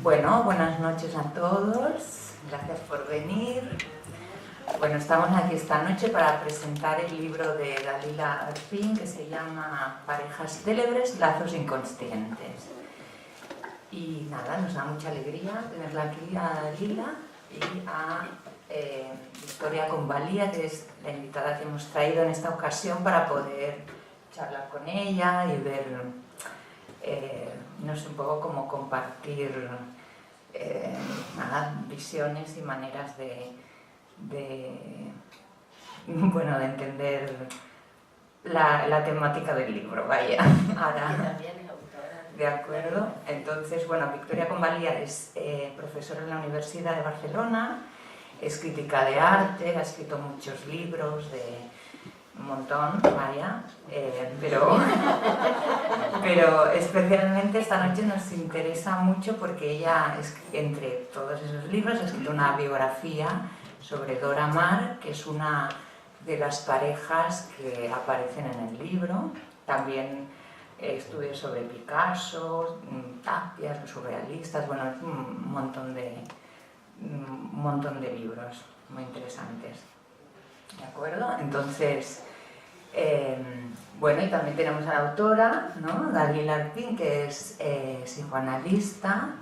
Bueno, buenas noches a todos, gracias por venir. Bueno, estamos aquí esta noche para presentar el libro de Dalila Arpin que se llama Parejas célebres, lazos inconscientes. Y nada, nos da mucha alegría tenerla aquí a Dalila y a Victoria Convalía, que es la invitada que hemos traído en esta ocasión para poder charlar con ella y ver, no sé, un poco cómo compartir visiones y maneras de entender la temática del libro, vaya. Ahora, de acuerdo. Entonces, bueno, Victoria Convalía es profesora en la Universidad de Barcelona, es crítica de arte, ha escrito muchos libros de un montón, vaya, pero especialmente esta noche nos interesa mucho porque ella, entre todos esos libros, ha escrito una biografía sobre Dora Maar, que es una de las parejas que aparecen en el libro. También estudios sobre Picasso, Tapias, los surrealistas, bueno, un montón de libros muy interesantes. ¿De acuerdo? Entonces, bueno, y también tenemos a la autora, ¿no? Dalila Arpin, que es psicoanalista,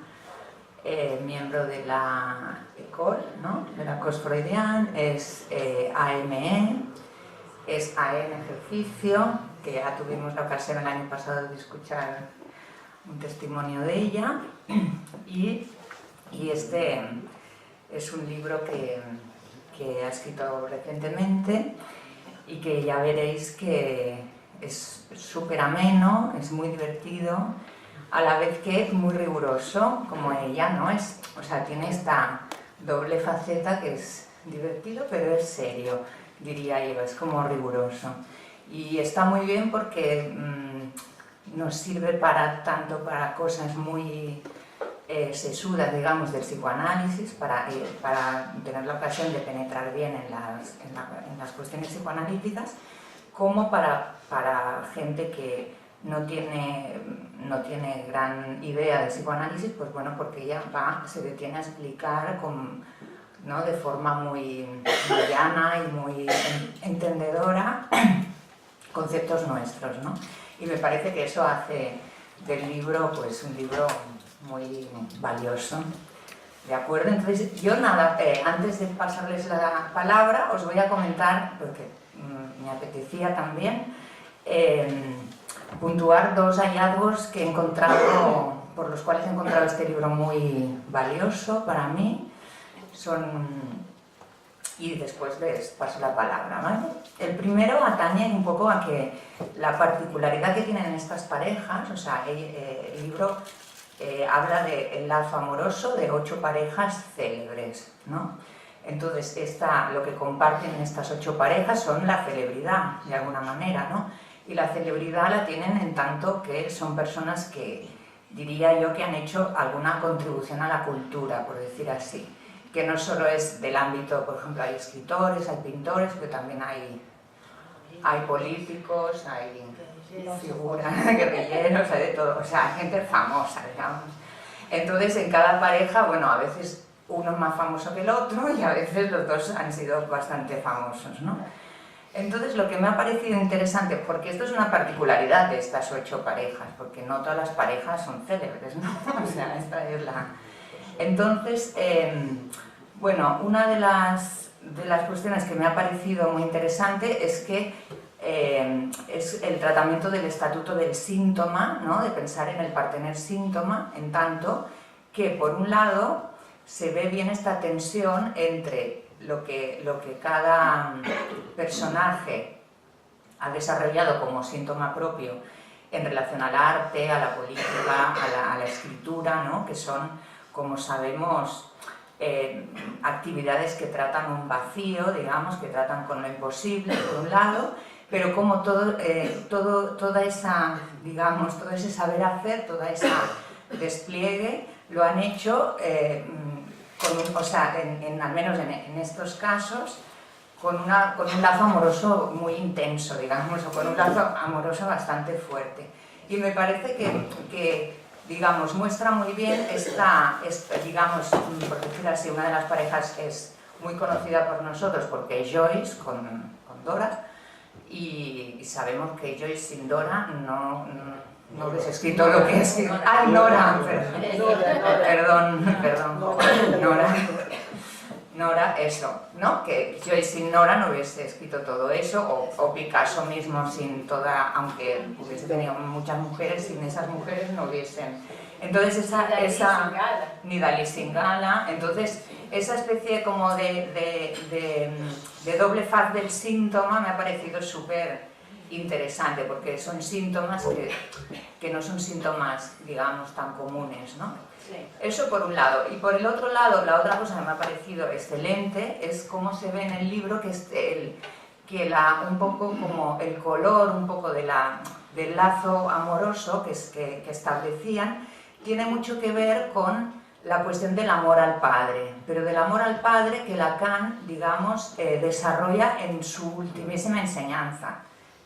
miembro de la ECOL, ¿no? De la COS Freudian, es AME, es AEN Ejercicio, que ya tuvimos la ocasión el año pasado de escuchar un testimonio de ella, y este es un libro que ha escrito recientemente y que ya veréis que es súper ameno, es muy divertido, a la vez que muy riguroso, como ella, ¿no? O sea, tiene esta doble faceta que es divertido, pero es serio, diría yo, es como riguroso. Y está muy bien porque nos sirve tanto para cosas muy sesudas, digamos, del psicoanálisis, para tener la ocasión de penetrar bien en las cuestiones psicoanalíticas, como para gente que no tiene gran idea de psicoanálisis, pues bueno, porque ella se detiene a explicar ¿no? de forma muy llana y muy entendedora conceptos nuestros, ¿no? Y me parece que eso hace del libro, pues, un libro muy valioso. ¿De acuerdo? Entonces, yo nada, antes de pasarles la palabra, os voy a comentar, porque me apetecía también, puntuar dos hallazgos que he encontrado, por los cuales he encontrado este libro muy valioso para mí. Y después les paso la palabra, ¿vale? El primero atañe un poco a que la particularidad que tienen estas parejas, o sea, el libro habla del lazo amoroso de 8 parejas célebres, ¿no? Entonces, lo que comparten estas 8 parejas son la celebridad, de alguna manera, ¿no? Y la celebridad la tienen en tanto que son personas que, diría yo, que han hecho alguna contribución a la cultura, por decir así. Que no solo es del ámbito, por ejemplo, hay escritores, hay pintores, pero también hay políticos, hay figuras, guerrilleros, hay de todo, o sea, gente famosa, digamos. Entonces, en cada pareja, bueno, a veces uno es más famoso que el otro y a veces los dos han sido bastante famosos, ¿no? Entonces, lo que me ha parecido interesante, porque esto es una particularidad de estas 8 parejas, porque no todas las parejas son célebres, ¿no? O sea, esta es la... Entonces, bueno, una de las cuestiones que me ha parecido muy interesante es que es el tratamiento del estatuto del síntoma, ¿no? De pensar en el partener síntoma, en tanto que, por un lado, se ve bien esta tensión entre lo que cada personaje ha desarrollado como síntoma propio en relación al arte, a la política, a la escritura, ¿no? Que son, como sabemos, actividades que tratan un vacío, digamos, que tratan con lo imposible, por un lado, pero como toda esa, digamos, todo ese saber hacer, toda esa despliegue, lo han hecho, al menos en estos casos, con un lazo amoroso muy intenso, digamos, o con un lazo amoroso bastante fuerte. Y me parece que digamos, muestra muy bien digamos, por decirlo así, una de las parejas es muy conocida por nosotros porque es Joyce con Dora, y sabemos que Joyce sin Dora no hubiese escrito lo que es. ¡Ay, Nora! Perdón, Nora, eso, ¿no? Que Joyce sin Nora no hubiese escrito todo eso, o Picasso mismo sin toda, aunque hubiese tenido muchas mujeres, sin esas mujeres no hubiesen. Entonces ni Dalí Singala, entonces esa especie como de doble faz del síntoma me ha parecido súper interesante, porque son síntomas que no son síntomas, digamos, tan comunes, ¿no? Sí. Eso por un lado. Y por el otro lado, la otra cosa que me ha parecido excelente es cómo se ve en el libro que un poco como el color, un poco del lazo amoroso que establecían, tiene mucho que ver con la cuestión del amor al padre, pero del amor al padre que Lacan, digamos, desarrolla en su ultimísima enseñanza,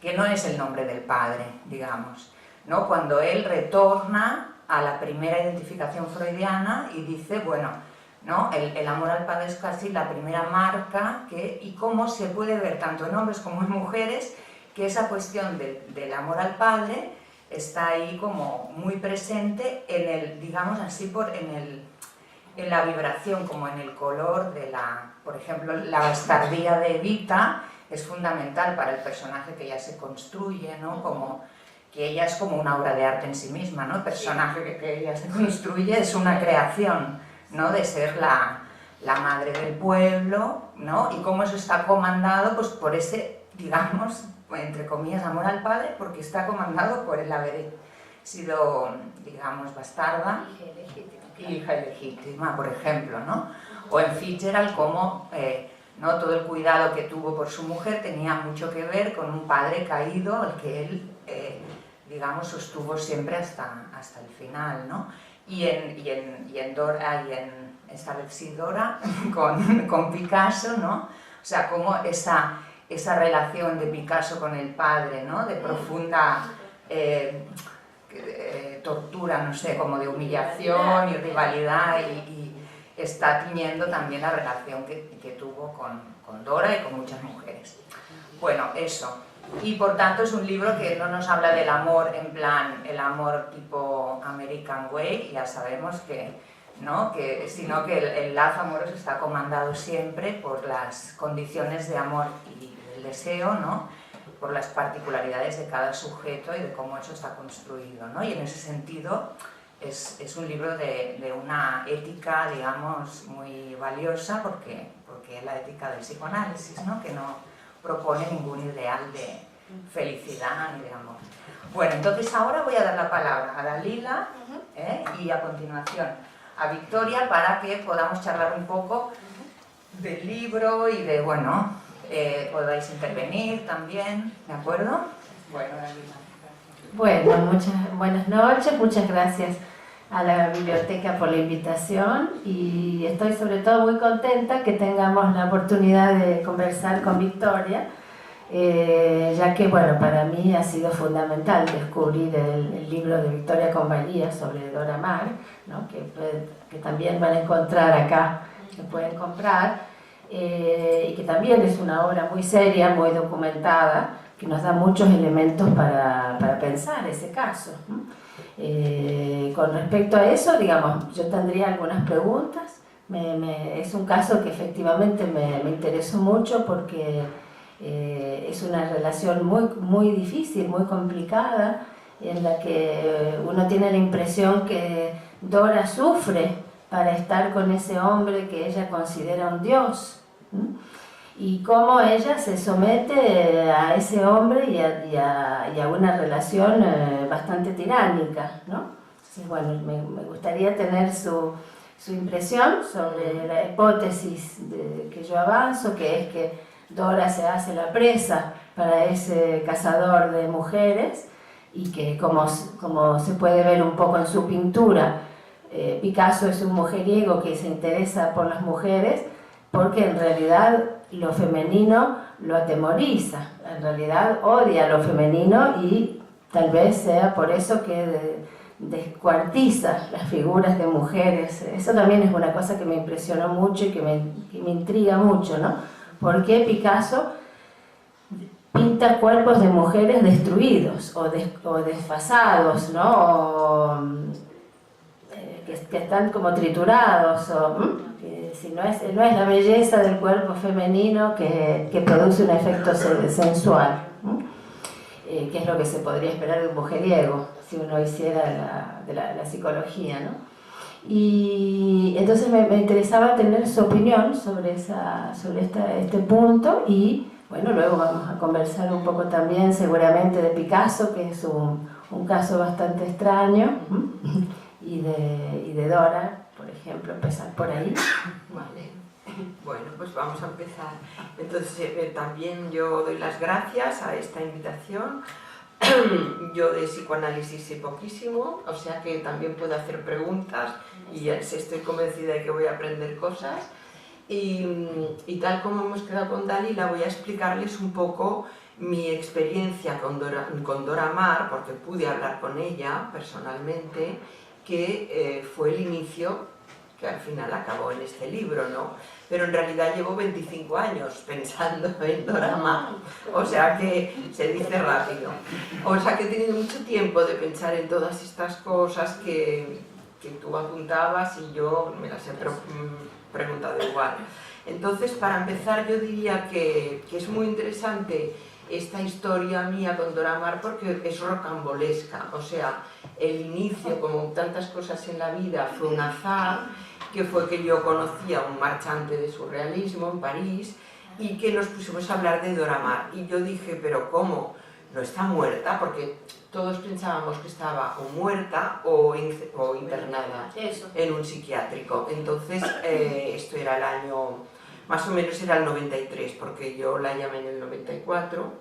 que no es el nombre del padre, digamos, ¿no? Cuando él retorna a la primera identificación freudiana y dice, bueno, ¿no? El amor al padre es casi la primera marca y cómo se puede ver tanto en hombres como en mujeres que esa cuestión del amor al padre está ahí como muy presente digamos así, en la vibración, como en el color por ejemplo, la bastardía de Evita es fundamental para el personaje que ella se construye, ¿no? Como que ella es como una obra de arte en sí misma, ¿no? El personaje que ella se construye es una creación, ¿no? De ser la madre del pueblo, ¿no? Y cómo eso está comandado pues, por ese, digamos, entre comillas, amor al padre, porque está comandado por el haber sido, digamos, bastarda y hija ilegítima, por ejemplo, ¿no? O en Fitzgerald, como ¿no? Todo el cuidado que tuvo por su mujer tenía mucho que ver con un padre caído, al que él, digamos, sostuvo siempre hasta el final, ¿no? Y en Dora, esta vez sí Dora, con Picasso, ¿no? O sea, como esa relación de Picasso con el padre, ¿no? De profunda tortura, no sé, como de humillación y rivalidad, y está tiñendo también la relación que tuvo con Dora y con muchas mujeres. Bueno, eso. Y por tanto es un libro que no nos habla del amor en plan, el amor tipo American Way, ya sabemos que, ¿no? Sino que el lazo amoroso está comandado siempre por las condiciones de amor y del deseo, ¿no? Por las particularidades de cada sujeto y de cómo eso está construido, ¿no? Y en ese sentido es un libro de una ética, digamos, muy valiosa, porque es la ética del psicoanálisis, ¿no? Que no propone ningún ideal de felicidad ni de amor. Bueno, entonces ahora voy a dar la palabra a Dalila y a continuación a Victoria para que podamos charlar un poco del libro y de, bueno, podáis intervenir también, ¿de acuerdo? Bueno, Dalila. Bueno, buenas noches, muchas gracias a la biblioteca por la invitación y estoy sobre todo muy contenta que tengamos la oportunidad de conversar con Victoria, ya que, bueno, para mí ha sido fundamental descubrir el libro de Victoria Convalía sobre Dora Maar, ¿no? que también van a encontrar acá, que pueden comprar, y que también es una obra muy seria, muy documentada, que nos da muchos elementos para pensar ese caso, ¿no? Con respecto a eso, digamos, yo tendría algunas preguntas. Es un caso que efectivamente me interesó mucho porque es una relación muy difícil, muy complicada, en la que uno tiene la impresión que Dora sufre para estar con ese hombre que ella considera un dios, ¿sí? Y cómo ella se somete a ese hombre y a una relación bastante tiránica, ¿no? Entonces, bueno, me gustaría tener su impresión sobre la hipótesis que yo avanzo, que es que Dora se hace la presa para ese cazador de mujeres, y que como se puede ver un poco en su pintura, Picasso es un mujeriego que se interesa por las mujeres porque en realidad lo femenino lo atemoriza, en realidad odia lo femenino, y tal vez sea por eso que descuartiza las figuras de mujeres. Eso también es una cosa que me impresionó mucho y que me intriga mucho, ¿no? ¿Por qué Picasso pinta cuerpos de mujeres destruidos o desfasados, ¿no? Que están como triturados, que si no es la belleza del cuerpo femenino que produce un efecto sensual, que es lo que se podría esperar de un mujeriego si uno hiciera la psicología, ¿no? Y entonces me interesaba tener su opinión sobre este punto, y bueno, luego vamos a conversar un poco también seguramente de Picasso, que es un caso bastante extraño, y de Dora, por ejemplo, empezar por ahí. Vale, bueno, pues vamos a empezar. Entonces, también yo doy las gracias a esta invitación. Yo de psicoanálisis sé poquísimo, o sea que también puedo hacer preguntas y estoy convencida de que voy a aprender cosas. Y tal como hemos quedado con Dalila, voy a explicarles un poco mi experiencia con Dora Maar, porque pude hablar con ella personalmente, que fue el inicio, que al final acabó en este libro, ¿no? Pero en realidad llevo 25 años pensando en Dora Maar, o sea que se dice rápido. O sea que he tenido mucho tiempo de pensar en todas estas cosas que tú apuntabas y yo me las he preguntado igual. Entonces, para empezar, yo diría que es muy interesante esta historia mía con Dora Maar porque es rocambolesca, o sea, el inicio, como tantas cosas en la vida, fue un azar, que fue que yo conocí a un marchante de surrealismo en París y que nos pusimos a hablar de Dora Maar. Y yo dije, ¿pero cómo? No está muerta, porque todos pensábamos que estaba o muerta o internada en un psiquiátrico. Entonces, esto era el año, más o menos era el 93, porque yo la llamé en el 94,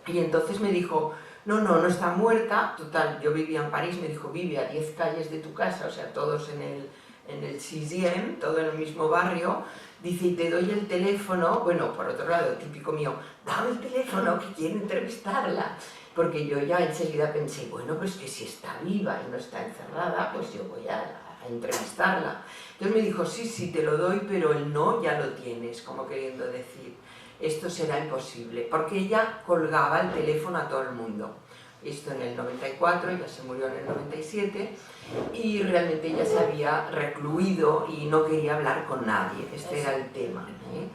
y entonces me dijo, no está muerta. Total, yo vivía en París, me dijo, vive a 10 calles de tu casa, o sea, todos en el 6e, todo en el mismo barrio. Dice, y te doy el teléfono. Bueno, por otro lado, típico mío, dame el teléfono, que quiero entrevistarla. Porque yo ya enseguida pensé, bueno, pues que si está viva y no está encerrada, pues yo voy a entrevistarla. Entonces me dijo, sí, te lo doy, pero el no ya lo tienes, como queriendo decir, esto será imposible. Porque ella colgaba el teléfono a todo el mundo. Esto en el 94, ella se murió en el 97, y realmente ella se había recluido y no quería hablar con nadie, este era el tema, ¿eh?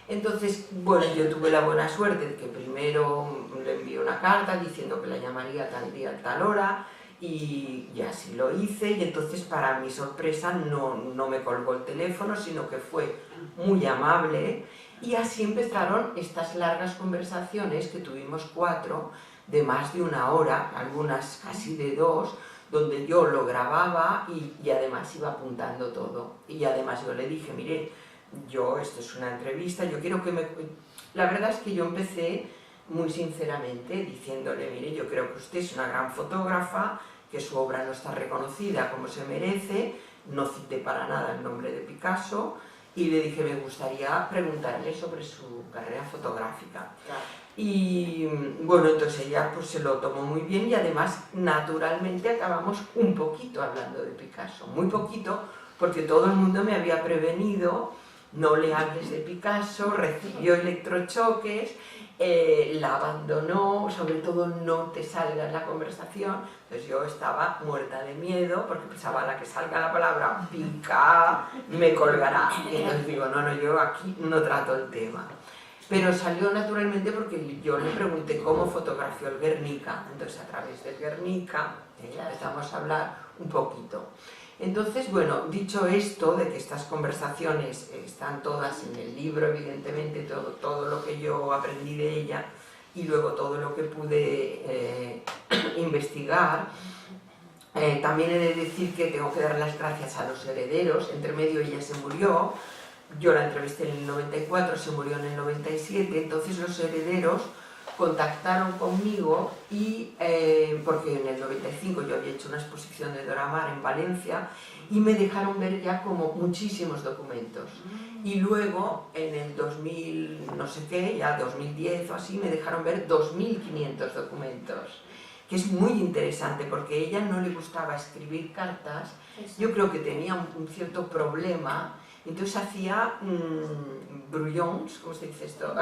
Entonces, bueno, yo tuve la buena suerte de que primero le envié una carta diciendo que la llamaría tal día, tal hora, y así lo hice, y entonces para mi sorpresa no me colgó el teléfono, sino que fue muy amable, y así empezaron estas largas conversaciones que tuvimos 4, de más de 1 hora, algunas casi de 2, donde yo lo grababa y además iba apuntando todo. Y además yo le dije, mire, esto es una entrevista, yo quiero que me... La verdad es que yo empecé muy sinceramente diciéndole, mire, yo creo que usted es una gran fotógrafa, que su obra no está reconocida como se merece, no cité para nada el nombre de Picasso, y le dije, me gustaría preguntarle sobre su carrera fotográfica. Y bueno, entonces ella pues se lo tomó muy bien, y además naturalmente acabamos un poquito hablando de Picasso, muy poquito, porque todo el mundo me había prevenido, no le hables de Picasso, recibió electrochoques, la abandonó, sobre todo no te salga en la conversación. Entonces yo estaba muerta de miedo porque pensaba, a la que salga la palabra pica, me colgará. Y entonces digo, no, yo aquí no trato el tema. Pero salió naturalmente porque yo le pregunté cómo fotografió el Guernica. Entonces a través del Guernica empezamos a hablar un poquito. Entonces, bueno, dicho esto, de que estas conversaciones están todas en el libro, evidentemente, todo lo que yo aprendí de ella y luego todo lo que pude investigar, también he de decir que tengo que dar las gracias a los herederos. Entre medio ella se murió, yo la entrevisté en el 94, se murió en el 97, entonces los herederos contactaron conmigo y porque en el 95 yo había hecho una exposición de Dora Maar en Valencia y me dejaron ver ya como muchísimos documentos. Y luego en el 2000, no sé qué, ya 2010 o así, me dejaron ver 2500 documentos, que es muy interesante porque a ella no le gustaba escribir cartas. Yo creo que tenía un cierto problema, entonces hacía brouillons, ¿cómo se dice esto?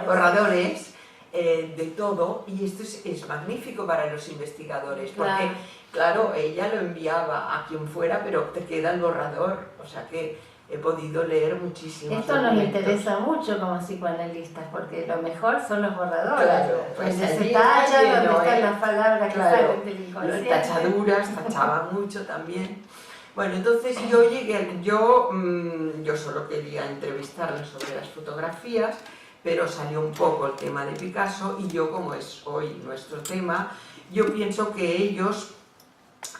Borradores de todo, y esto es magnífico para los investigadores, porque claro, ella lo enviaba a quien fuera, pero te queda el borrador, o sea que he podido leer muchísimos Esto nos documentos. interesa mucho como psicoanalistas, porque lo mejor son los borradores. Claro, pues donde allí se talla, está donde lleno, están las palabras que salen del Las inconsciente. tachaduras, tachaban mucho también. Bueno, entonces yo llegué, yo solo quería entrevistarla sobre las fotografías, pero salió un poco el tema de Picasso y yo, como es hoy nuestro tema, yo pienso que ellos,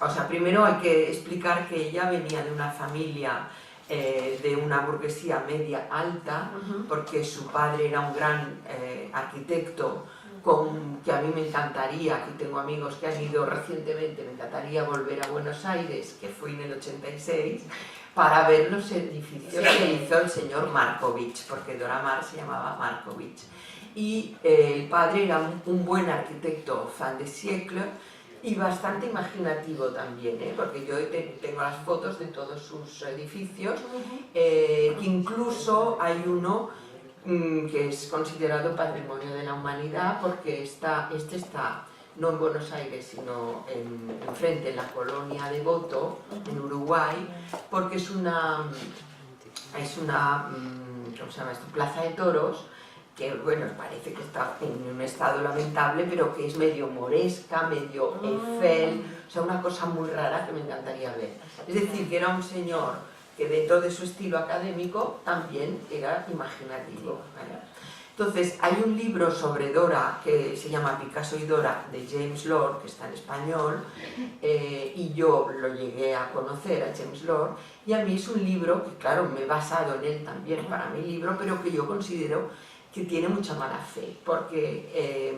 o sea, primero hay que explicar que ella venía de una familia de una burguesía media alta, porque su padre era un gran arquitecto que a mí me encantaría, aquí tengo amigos que han ido recientemente, me encantaría volver a Buenos Aires, que fui en el 86, para ver los edificios que hizo el señor Markovich, porque Dora Maar se llamaba Markovich. Y el padre era un buen arquitecto, fin de siècle, y bastante imaginativo también, porque yo tengo las fotos de todos sus edificios, que incluso hay uno que es considerado Patrimonio de la Humanidad, porque este está no en Buenos Aires, sino enfrente, en la colonia de Voto, en Uruguay, porque es una ¿cómo se llama esto? Plaza de toros, que bueno, parece que está en un estado lamentable, pero que es medio moresca, medio Eiffel, o sea, una cosa muy rara que me encantaría ver. Es decir, que era un señor que dentro de su estilo académico también era imaginativo, ¿vale? Entonces, hay un libro sobre Dora que se llama Picasso y Dora, de James Lord, que está en español, y yo lo llegué a conocer a James Lord, y a mí es un libro que, claro, me he basado en él también para mi libro, pero que yo considero que tiene mucha mala fe, porque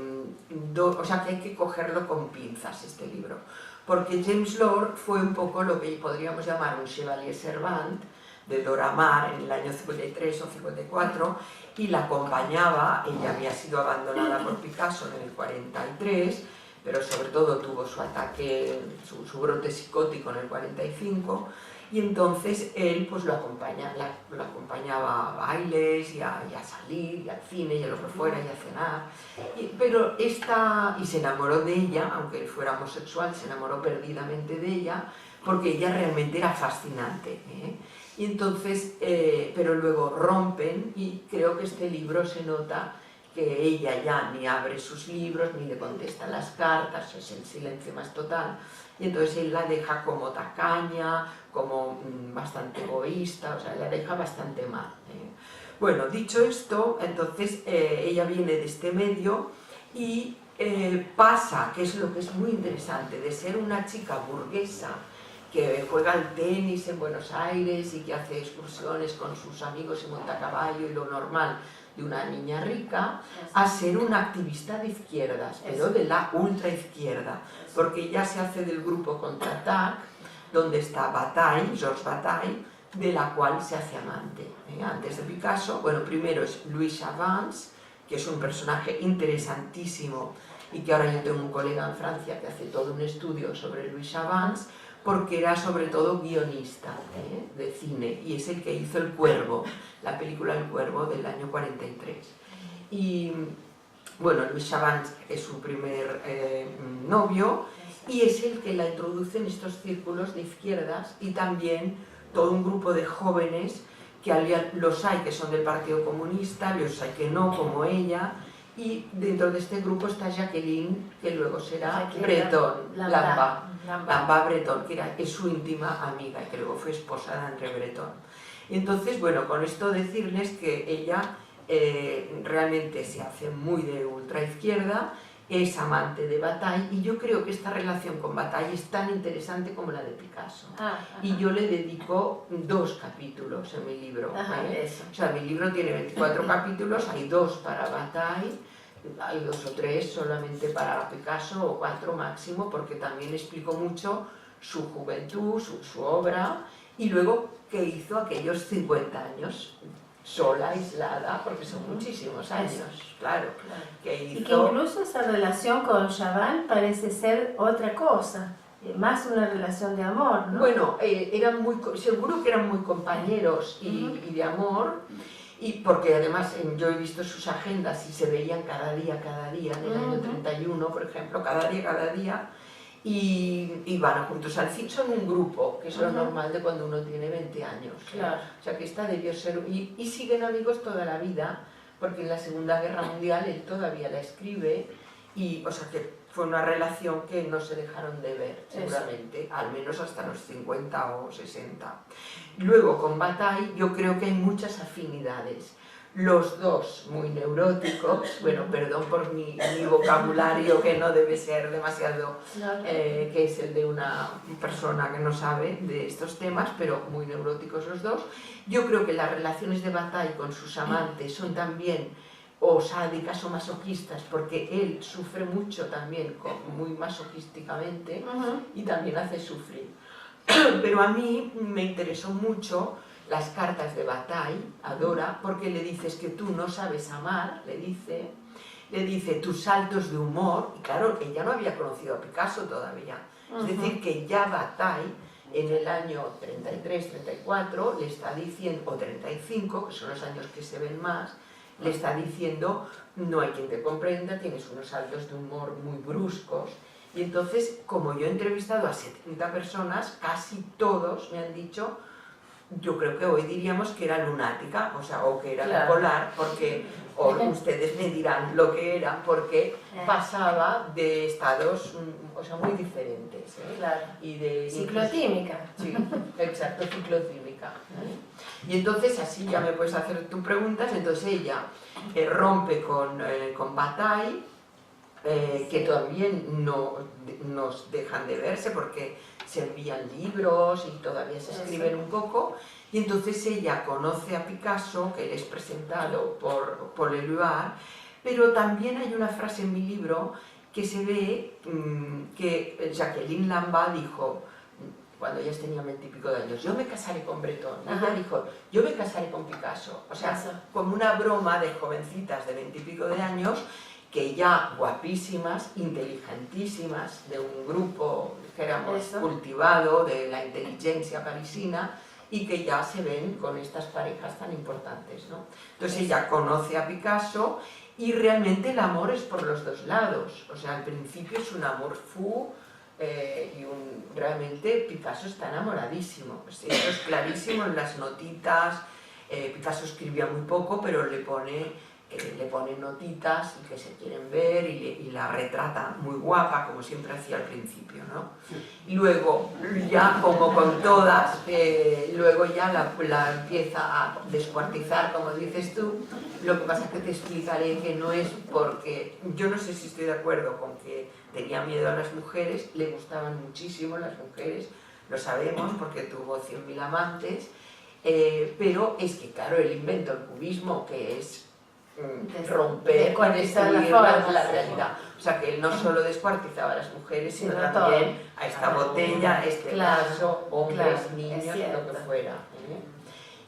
o sea, que hay que cogerlo con pinzas este libro, porque James Lord fue un poco lo que podríamos llamar un Chevalier Servant de Dora Maar en el año 53 o 54, y la acompañaba. Ella había sido abandonada por Picasso en el 43, pero sobre todo tuvo su ataque, su brote psicótico en el 45, y entonces él pues lo acompañaba a bailes y a salir, y al cine, y a lo que fuera, y a cenar, y se enamoró de ella, aunque él fuera homosexual, se enamoró perdidamente de ella, porque ella realmente era fascinante, Y entonces, pero luego rompen, y creo que este libro se nota que ella ya ni abre sus libros, ni le contesta las cartas, es el silencio más total, y entonces él la deja como tacaña, como bastante egoísta, o sea, la deja bastante mal. Bueno, dicho esto, entonces ella viene de este medio y pasa, que es lo que es muy interesante, de ser una chica burguesa, que juega al tenis en Buenos Aires y que hace excursiones con sus amigos y monta a caballo y lo normal de una niña rica, a ser una activista de izquierdas, pero de la ultraizquierda, porque ella se hace del grupo Contraatac, donde está Bataille, Georges Bataille, de la cual se hace amante. Antes de Picasso, bueno, primero es Louis Chavans, que es un personaje interesantísimo y que ahora yo tengo un colega en Francia que hace todo un estudio sobre Louis Chavans, porque era sobre todo guionista de cine, y es el que hizo El Cuervo, la película El Cuervo del año 43. Y bueno, Louis Chavans es su primer novio, y es el que la introduce en estos círculos de izquierdas, y también todo un grupo de jóvenes, que los hay que son del Partido Comunista, los hay que no, como ella, y dentro de este grupo está Jacqueline, que luego será Breton, Lamba Breton, que es su íntima amiga y que luego fue esposa de André Breton. Entonces, bueno, con esto decirles que ella realmente se hace muy de ultraizquierda, es amante de Bataille, y yo creo que esta relación con Bataille es tan interesante como la de Picasso. Y yo le dedico 2 capítulos en mi libro. O sea, mi libro tiene 24 capítulos, hay 2 para Bataille, hay 2 o 3 solamente para Picasso, o 4 máximo, porque también explicó mucho su juventud, su obra, y luego que hizo aquellos 50 años sola, aislada, porque son muchísimos años, claro, que hizo... Y que incluso esa relación con Chaban parece ser otra cosa, más una relación de amor, ¿no? Bueno, seguro que eran muy compañeros y de amor, y porque además yo he visto sus agendas y se veían cada día, en el año 31, por ejemplo, cada día, y van juntos al cine. Son un grupo, que es lo normal de cuando uno tiene 20 años. Claro. O sea que esta debió ser... Y siguen amigos toda la vida, porque en la Segunda Guerra Mundial él todavía la escribe, y o sea que fue una relación que no se dejaron de ver, seguramente, al menos hasta los 50 o 60. Luego con Bataille yo creo que hay muchas afinidades. Los dos muy neuróticos, bueno, perdón por mi vocabulario que no debe ser demasiado, que es el de una persona que no sabe de estos temas, pero muy neuróticos los dos. Yo creo que las relaciones de Bataille con sus amantes son también o sádicas o masoquistas, porque él sufre mucho también, muy masoquísticamente, y también hace sufrir. Pero a mí me interesó mucho las cartas de Bataille a Dora, porque le dices que tú no sabes amar, le dice tus saltos de humor, y claro, ella no había conocido a Picasso todavía, es decir, que ya Bataille en el año 33, 34, le está diciendo, o 35, que son los años que se ven más, le está diciendo, no hay quien te comprenda, tienes unos saltos de humor muy bruscos. Y entonces, como yo he entrevistado a 70 personas, casi todos me han dicho, yo creo que hoy diríamos que era lunática, o sea, o que era bipolar, porque, o ustedes me dirán lo que era, porque pasaba de estados, o sea, muy diferentes. Claro. Y de ciclotímica. Sí, exacto, ciclotímica. Y entonces, así ya me puedes hacer tus preguntas. Entonces ella rompe con Bataille, que también no nos dejan de verse porque se envían libros y todavía se escriben un poco, y entonces ella conoce a Picasso, que él es presentado por Paul Éluard, pero también hay una frase en mi libro que se ve que Jacqueline Lamba dijo, cuando ella tenía 20 y pico de años, yo me casaré con Breton. Ella dijo, yo me casaré con Picasso. O sea, como una broma de jovencitas de 20 y pico de años, que ya guapísimas, inteligentísimas, de un grupo, dijéramos, cultivado de la inteligencia parisina, y que ya se ven con estas parejas tan importantes, ¿no? Entonces ella conoce a Picasso y realmente el amor es por los dos lados. O sea, al principio es un amor fou, realmente Picasso está enamoradísimo. Esto es clarísimo en las notitas. Picasso escribía muy poco, pero le pone notitas y que se quieren ver, y la retrata muy guapa, como siempre hacía al principio, ¿no? Y luego, ya como con todas, luego ya la empieza a descuartizar, como dices tú. Lo que pasa es que te explicaré que no es porque, yo no sé si estoy de acuerdo con que tenía miedo a las mujeres, le gustaban muchísimo las mujeres, lo sabemos porque tuvo 100.000 amantes, pero es que claro, él inventó el cubismo, que es romper y destruir la realidad. O sea que él no solo descuartizaba a las mujeres, sino también a esta botella, a este vaso, hombres, niños, lo que fuera.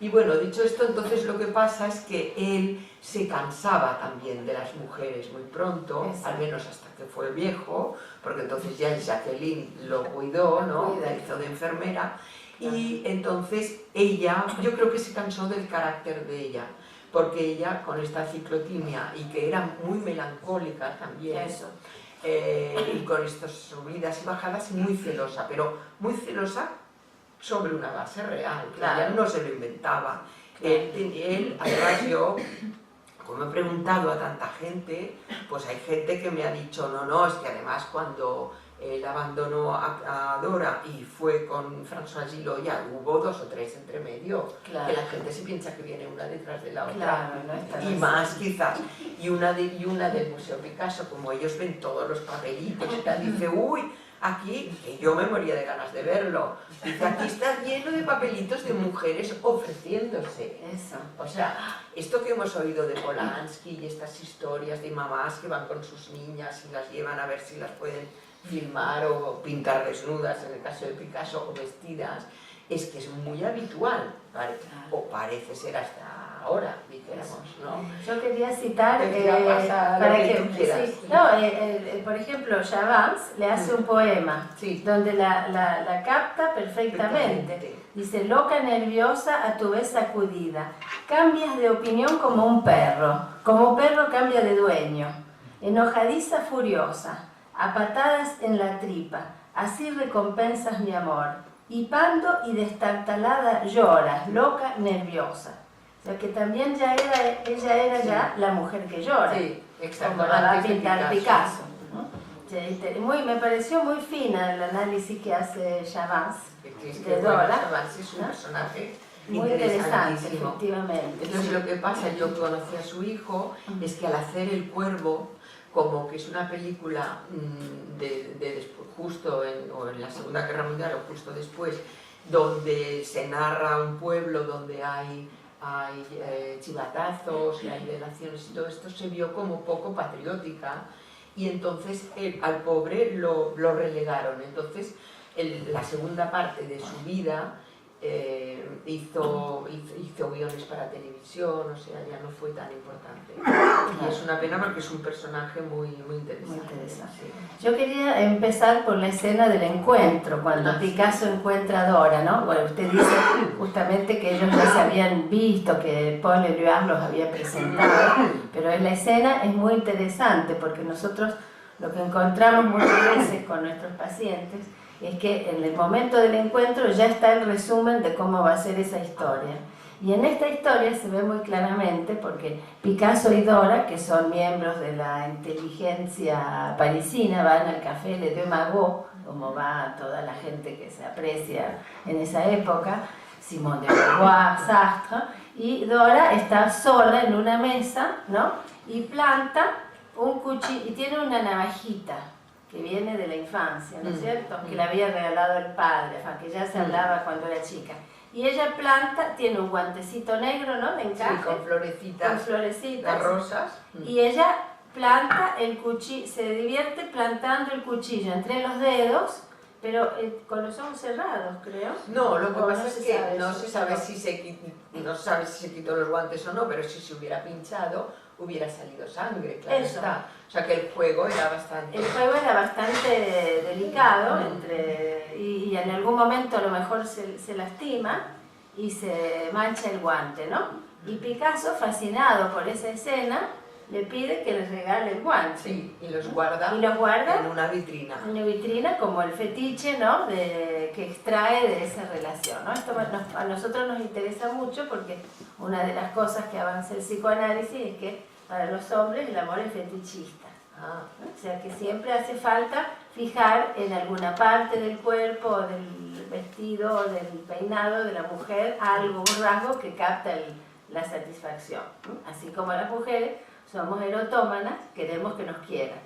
Y bueno, dicho esto, entonces lo que pasa es que él se cansaba también de las mujeres muy pronto, al menos hasta que fue viejo, porque entonces ya Jacqueline lo cuidó, ¿no? La hizo de enfermera, y entonces ella, yo creo que se cansó del carácter de ella, porque ella con esta ciclotimia, y que era muy melancólica también, y con estas subidas y bajadas, muy celosa, pero muy celosa sobre una base real, que ella no se lo inventaba. Él, además yo, como he preguntado a tanta gente, pues hay gente que me ha dicho, no, es que además cuando él abandonó a Dora y fue con François Gillot, ya hubo 2 o 3 entre medio, que la gente se piensa que viene una detrás de la otra, y más quizás. Y una del Museo Picasso, como ellos ven todos los papelitos y tal, dice, uy, Aquí, que yo me moría de ganas de verlo, dice, aquí está lleno de papelitos de mujeres ofreciéndose. Eso. O sea, esto que hemos oído de Polanski y estas historias de mamás que van con sus niñas y las llevan a ver si las pueden filmar o pintar desnudas, en el caso de Picasso, o vestidas, es que es muy habitual, ¿vale? O parece ser hasta ahora, dijéramos, ¿no? Yo quería citar para que sí, no, por ejemplo, Chavans le hace un poema donde la capta perfectamente. Dice: loca, nerviosa, a tu vez sacudida, cambias de opinión como un perro cambia de dueño, enojadiza, furiosa, a patadas en la tripa, así recompensas mi amor. Hipando y destartalada lloras, loca, nerviosa. O sea que también ella era ya la mujer que llora, como la va a pintar Picasso, ¿no? Me pareció muy fina el análisis que hace Chavans de Dora. Chavans es un personaje muy interesante, efectivamente. Entonces lo que pasa, yo conocí a su hijo, es que al hacer El Cuervo, como que es una película justo en la Segunda Guerra Mundial o justo después, donde se narra un pueblo donde hay chivatazos y hay delaciones y todo esto, se vio como poco patriótica y entonces al pobre lo relegaron. Entonces la segunda parte de su vida hizo guiones para televisión, o sea, ya no fue tan importante. Y es una pena porque es un personaje muy interesante. Muy interesante. Sí. Yo quería empezar por la escena del encuentro, cuando Picasso encuentra a Dora, ¿no? Bueno, usted dice justamente que ellos ya se habían visto, que Paul Éluard los había presentado, pero la escena es muy interesante porque nosotros lo que encontramos muchas veces con nuestros pacientes es que en el momento del encuentro ya está el resumen de cómo va a ser esa historia. Y en esta historia se ve muy claramente porque Picasso y Dora, que son miembros de la inteligencia parisina, van al café Le Deux Magots, como va toda la gente que se aprecia en esa época, Simone de Beauvoir, Sartre, y Dora está sola en una mesa, ¿no? Y planta un cuchillo, y tiene una navajita que viene de la infancia, ¿no es cierto? Que le había regalado el padre, que ya se hablaba cuando era chica. Y ella planta, tiene un guantecito negro, ¿no? De encaje. Sí, con florecitas. Rosas. Y ella planta el cuchillo, se divierte plantando el cuchillo entre los dedos, pero con los ojos cerrados, creo. No, lo que pasa es que no se sabe si se quitó los guantes o no, pero si se hubiera pinchado, hubiera salido sangre, claro está. O sea que el juego era bastante... El juego era bastante delicado, y en algún momento a lo mejor se lastima y se mancha el guante, ¿no? Y Picasso, fascinado por esa escena, le pide que les regale el guante. Sí, y los guarda en una vitrina. En una vitrina como el fetiche, ¿no? Que extrae de esa relación, ¿no? Esto a nosotros nos interesa mucho porque una de las cosas que avanza el psicoanálisis es que para los hombres el amor es fetichista. ¿No? O sea que siempre hace falta fijar en alguna parte del cuerpo, del vestido, o del peinado de la mujer, algo, un rasgo que capta la satisfacción, ¿no? Así como las mujeres somos erotómanas, queremos que nos quieran.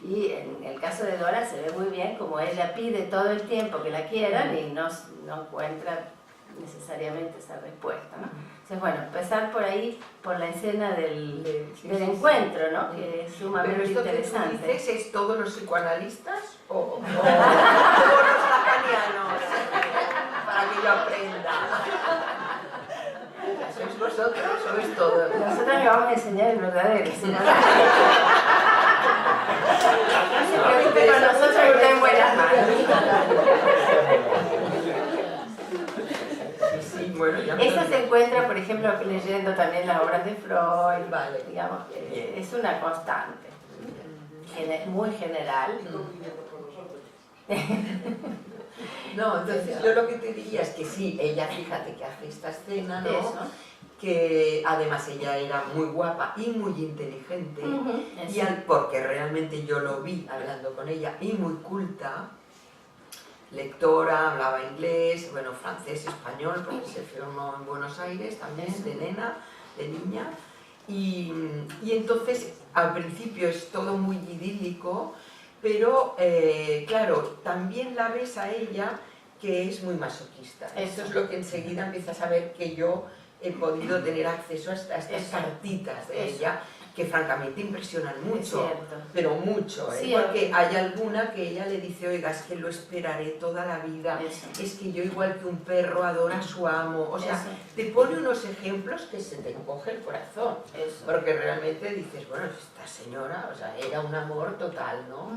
Y en el caso de Dora se ve muy bien como ella pide todo el tiempo que la quieran y no encuentra necesariamente esa respuesta, ¿no? Entonces, bueno, empezar por ahí, por la escena del encuentro, ¿no? Que es sumamente interesante. ¿Pero esto que tú dices es todos los psicoanalistas o todos los lacanianos? Para que yo aprenda. ¿Sois vosotros o sois todos? Nosotros le vamos a enseñar el verdadero. ¿Sí? No se preocupe con nosotros, que está en buenas manos. Bueno, esto se encuentra, por ejemplo, leyendo también las obras de Freud, vale. Digamos que es una constante, muy general. No, entonces yo lo que te diría es que sí, ella, fíjate que hace esta escena, ¿no? Eso. Que además ella era muy guapa y muy inteligente, porque realmente yo lo vi hablando con ella, y muy culta, lectora, hablaba inglés, bueno, francés, español, porque se formó en Buenos Aires también, de niña, y entonces al principio es todo muy idílico, pero claro, también la ves a ella que es muy masoquista. Eso es lo que enseguida empiezas a ver que yo he podido tener acceso a estas cartitas de ella, que francamente impresionan mucho, pero mucho, Sí, porque hay alguna que ella le dice, oiga, es que lo esperaré toda la vida, es que yo igual que un perro adora a su amo, o sea, te pone unos ejemplos que se te encoge el corazón, porque realmente dices, bueno, esta señora, o sea, era un amor total, ¿no?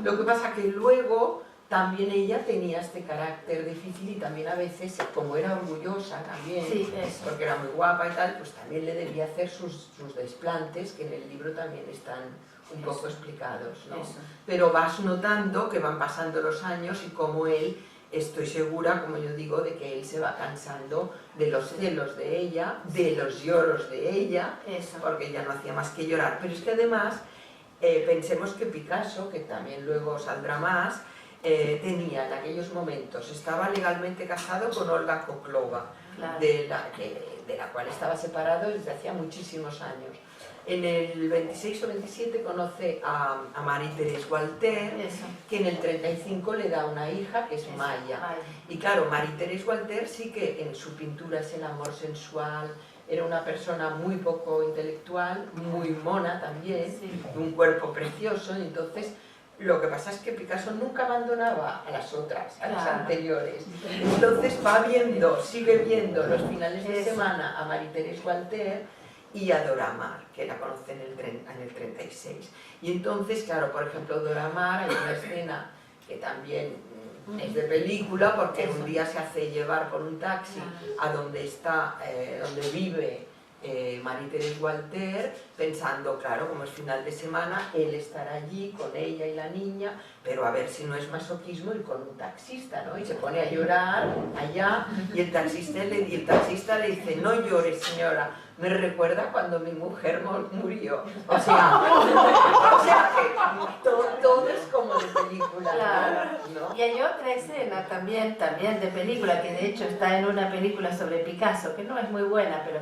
Lo que pasa que luego también ella tenía este carácter difícil y también a veces, como era orgullosa también, porque era muy guapa y tal, pues también le debía hacer sus desplantes, que en el libro también están un poco explicados, ¿no? Pero vas notando que van pasando los años y como él, estoy segura, como yo digo, de que él se va cansando de los celos de ella, de los lloros de ella, porque ella no hacía más que llorar. Pero es que además, pensemos que Picasso, que también luego saldrá más, tenía en aquellos momentos, estaba legalmente casado con Olga Koklova, de la cual estaba separado desde hacía muchísimos años. En el 26 o 27 conoce a Marie-Thérèse Walter, que en el 35 le da una hija que es Maya. Y claro, Marie-Thérèse Walter sí que en su pintura es el amor sensual, era una persona muy poco intelectual, muy mona también, un cuerpo precioso, y entonces lo que pasa es que Picasso nunca abandonaba a las otras, a las anteriores. Entonces sigue viendo los finales de semana a Marie-Thérèse Walter y a Dora Maar, que la conoce en el 36. Y entonces, claro, por ejemplo, Dora Maar, hay una escena que también es de película, porque un día se hace llevar por un taxi a donde vive Marie-Thérèse Walter, pensando, claro, como es final de semana, él estará allí con ella y la niña, pero a ver si no es masoquismo ir con un taxista, ¿no? Y se pone a llorar allá, y el taxista le dice, no llores, señora, me recuerda cuando mi mujer murió. O sea que todo es como de película, ¿no? Y hay otra escena también de película, que de hecho está en una película sobre Picasso, que no es muy buena, pero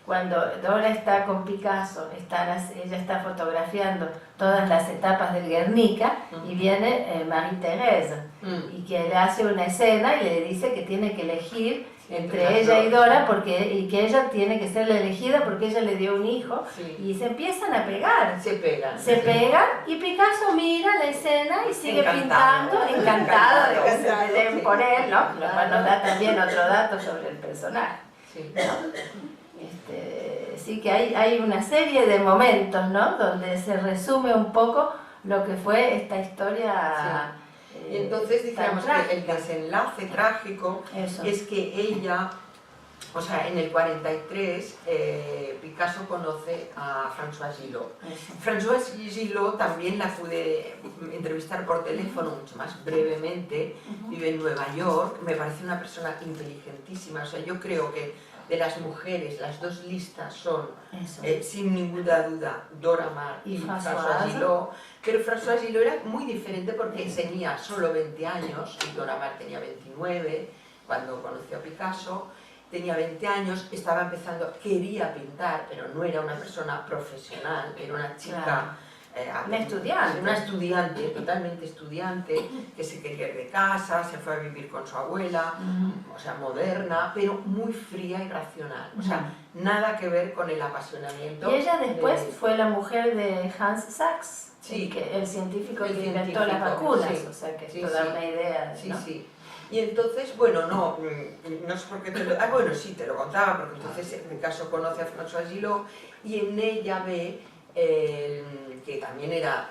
cuando Dora está con Picasso, ella está fotografiando todas las etapas del Guernica, y viene Marie-Thérèse, y que le hace una escena y le dice que tiene que elegir entre ella y Dora, y que ella tiene que ser la elegida porque ella le dio un hijo, y se empiezan a pegar. Se pegan, y Picasso mira la escena y sigue pintando, encantado de que se peleen por él, ¿no? Lo cual nos da también otro dato sobre el personaje. Sí que hay una serie de momentos, ¿no?, donde se resume un poco lo que fue esta historia. Y entonces dijéramos que el desenlace trágico es que ella, o sea, en el 43, Picasso conoce a Françoise Gillot. Françoise Gillot también la pude entrevistar por teléfono mucho más brevemente, vive en Nueva York, me parece una persona inteligentísima, o sea, yo creo que de las mujeres, las dos listas son, sin ninguna duda, Dora Maar y Françoise Gillot, pero Françoise Gillot era muy diferente porque tenía solo 20 años, y Dora Maar tenía 29, cuando conoció a Picasso, tenía 20 años, estaba empezando, quería pintar, pero no era una persona profesional, era una chica... Una estudiante, totalmente estudiante, que se quería ir de casa, se fue a vivir con su abuela, o sea, moderna, pero muy fría y racional, o sea, nada que ver con el apasionamiento. Y ella después fue la mujer de Hans Sachs, el científico que inventó las vacunas, o sea, que esto da una idea, ¿no? Y entonces, bueno, no sé por qué te lo... bueno, sí, te lo contaba, porque entonces en mi caso conoce a Françoise Gillot y en ella ve... que también era,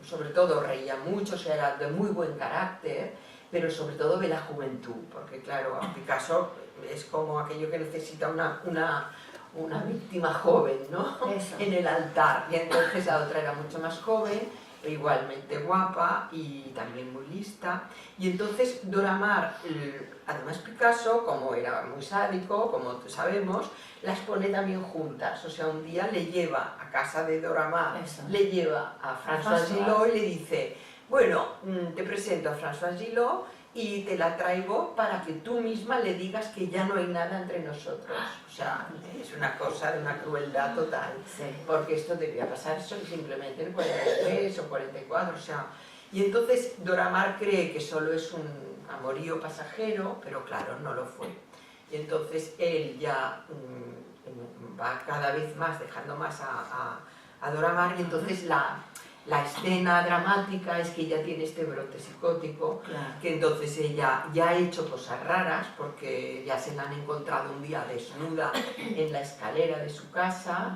sobre todo reía mucho, o sea, era de muy buen carácter, pero sobre todo ve la juventud, porque claro, a Picasso es como aquello que necesita una víctima joven, ¿no? En el altar, y entonces la otra era mucho más joven, igualmente guapa y también muy lista, y entonces Dora Maar, además Picasso, como era muy sádico, como sabemos, las pone también juntas, o sea, un día le lleva a casa de Dora Maar, le lleva a Françoise Gillot y le dice, bueno, te presento a Françoise Gillot y te la traigo para que tú misma le digas que ya no hay nada entre nosotros. O sea, es una cosa de una crueldad total, Sí. porque esto debía pasar simplemente en 43 o 44, o sea... Y entonces Dora Maar cree que solo es un amorío pasajero, pero claro, no lo fue. Y entonces él ya va cada vez más dejando más a Dora Maar, y entonces la escena dramática es que ella tiene este brote psicótico, Claro. que entonces ella ya ha hecho cosas raras, porque ya se la han encontrado un día desnuda en la escalera de su casa,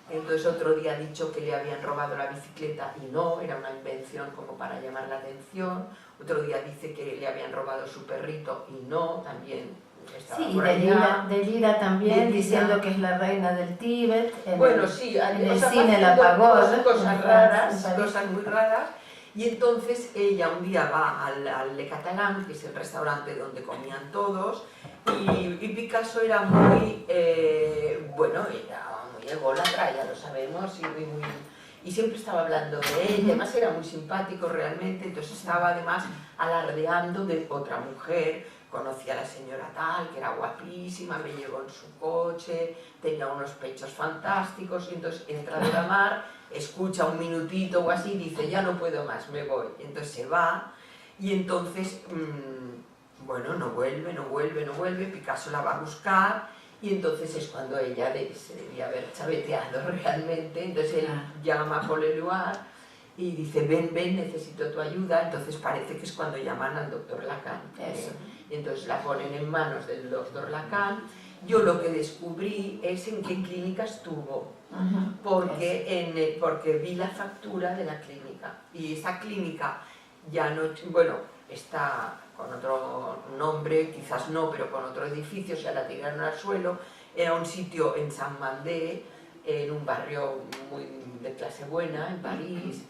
entonces otro día ha dicho que le habían robado la bicicleta y no, era una invención como para llamar la atención, otro día dice que le habían robado su perrito y no, también estaba Sí, y por allá. delira también Delira. diciendo que es la reina del Tíbet. Bueno, sí, en o el sea, cine va la haciendo pagó. cosas raras, cosas muy raras. Y entonces ella un día va al Le Catalan, que es el restaurante donde comían todos, y Picasso era muy, bueno, era muy ególatra, ya lo sabemos, y siempre estaba hablando de ella, además era muy simpático realmente, entonces estaba además alardeando de otra mujer. Conocí a la señora tal, que era guapísima, me llevó en su coche, tenía unos pechos fantásticos, y entonces entra Dora Maar, escucha un minutito o así, dice, ya no puedo más, me voy. Y entonces se va, y entonces, bueno, no vuelve, Picasso la va a buscar, y entonces es cuando ella se debía haber chaveteado realmente, entonces él llama a Paul Éluard, y dice, ven, necesito tu ayuda, entonces parece que es cuando llaman al doctor Lacan. Y entonces la ponen en manos del doctor Lacan. Yo lo que descubrí es en qué clínica estuvo, porque vi la factura de la clínica, y esa clínica ya no, bueno, está con otro nombre, quizás no, pero con otro edificio, o sea, la tiraron al suelo, era un sitio en Saint-Mandé, en un barrio muy de clase buena, en París,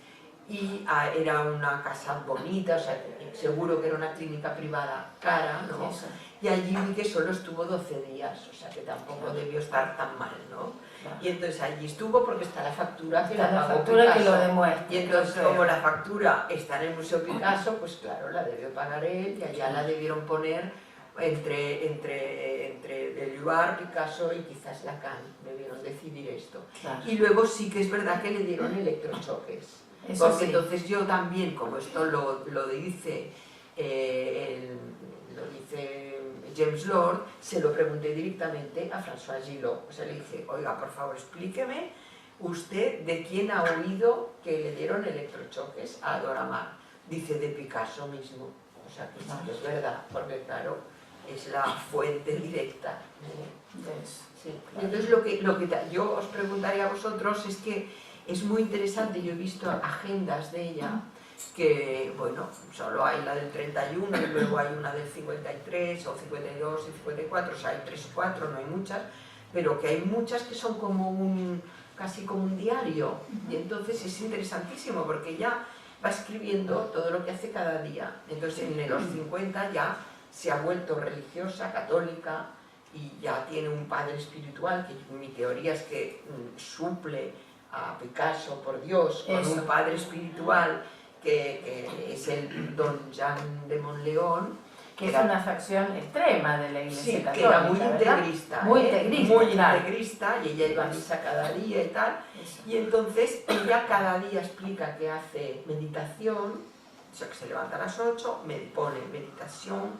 y era una casa bonita, o sea, seguro que era una clínica privada cara, ¿no? Eso. Y allí vi que solo estuvo 12 días, o sea que tampoco debió estar tan mal, ¿no? Claro. Y entonces allí estuvo porque está la factura que Está la la pagó factura Picasso. que lo demuestra. Y entonces como la factura está en el Museo Picasso, pues claro, la debió pagar él, y allá la debieron poner entre Éluard, Picasso y quizás Lacan, debieron decidir esto. Claro. Y luego sí que es verdad que le dieron electrochoques. Eso Porque sí. entonces yo también, como esto lo dice James Lord, se lo pregunté directamente a Françoise Gillot. O sea, le dije, oiga, por favor, explíqueme usted de quién ha oído que le dieron electrochoques a Dora Maar. Dice, de Picasso mismo. O sea, que sí que es verdad, porque claro, es la fuente directa. Sí. Entonces lo que yo os preguntaría a vosotros es que es muy interesante, yo he visto agendas de ella, que bueno, solo hay la del 31 y luego hay una del 53 o 52 y 54, o sea, hay 3 o 4, no hay muchas, pero que hay muchas que son como casi como un diario, y entonces es interesantísimo porque ella va escribiendo todo lo que hace cada día. Entonces en los 50 ya se ha vuelto religiosa, católica, y ya tiene un padre espiritual, que mi teoría es que suple a Picasso, por Dios, con un padre espiritual que es el don Jean de Montleón, que es una facción extrema de la Iglesia Católica, que era muy ¿verdad? integrista, muy integrista, muy claro. integrista, y ella iba a misa cada día y tal, Eso. y entonces ella cada día explica que hace meditación, o sea, que se levanta a las 8, pone meditación,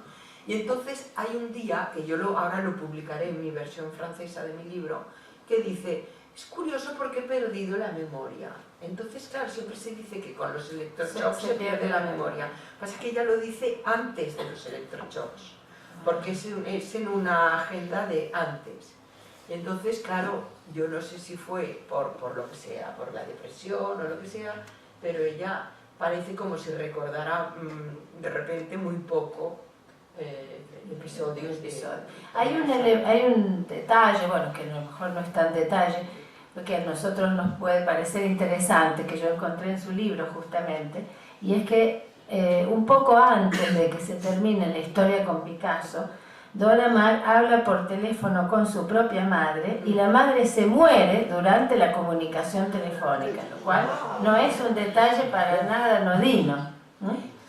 y entonces hay un día, que yo ahora lo publicaré en mi versión francesa de mi libro, que dice, es curioso porque he perdido la memoria. Entonces, claro, siempre se dice que con los electroshocks se pierde la memoria. Pasa que ella lo dice antes de los electroshocks, porque es en una agenda de antes. Y entonces, claro, yo no sé si fue por lo que sea, por la depresión o lo que sea, pero ella parece como si recordara de repente muy poco episodios de... Hay un detalle, bueno, que a lo mejor no es tan detalle, que a nosotros nos puede parecer interesante, que yo encontré en su libro justamente, y es que un poco antes de que se termine la historia con Picasso, Dora Maar habla por teléfono con su propia madre y la madre se muere durante la comunicación telefónica, lo cual no es un detalle para nada anodino.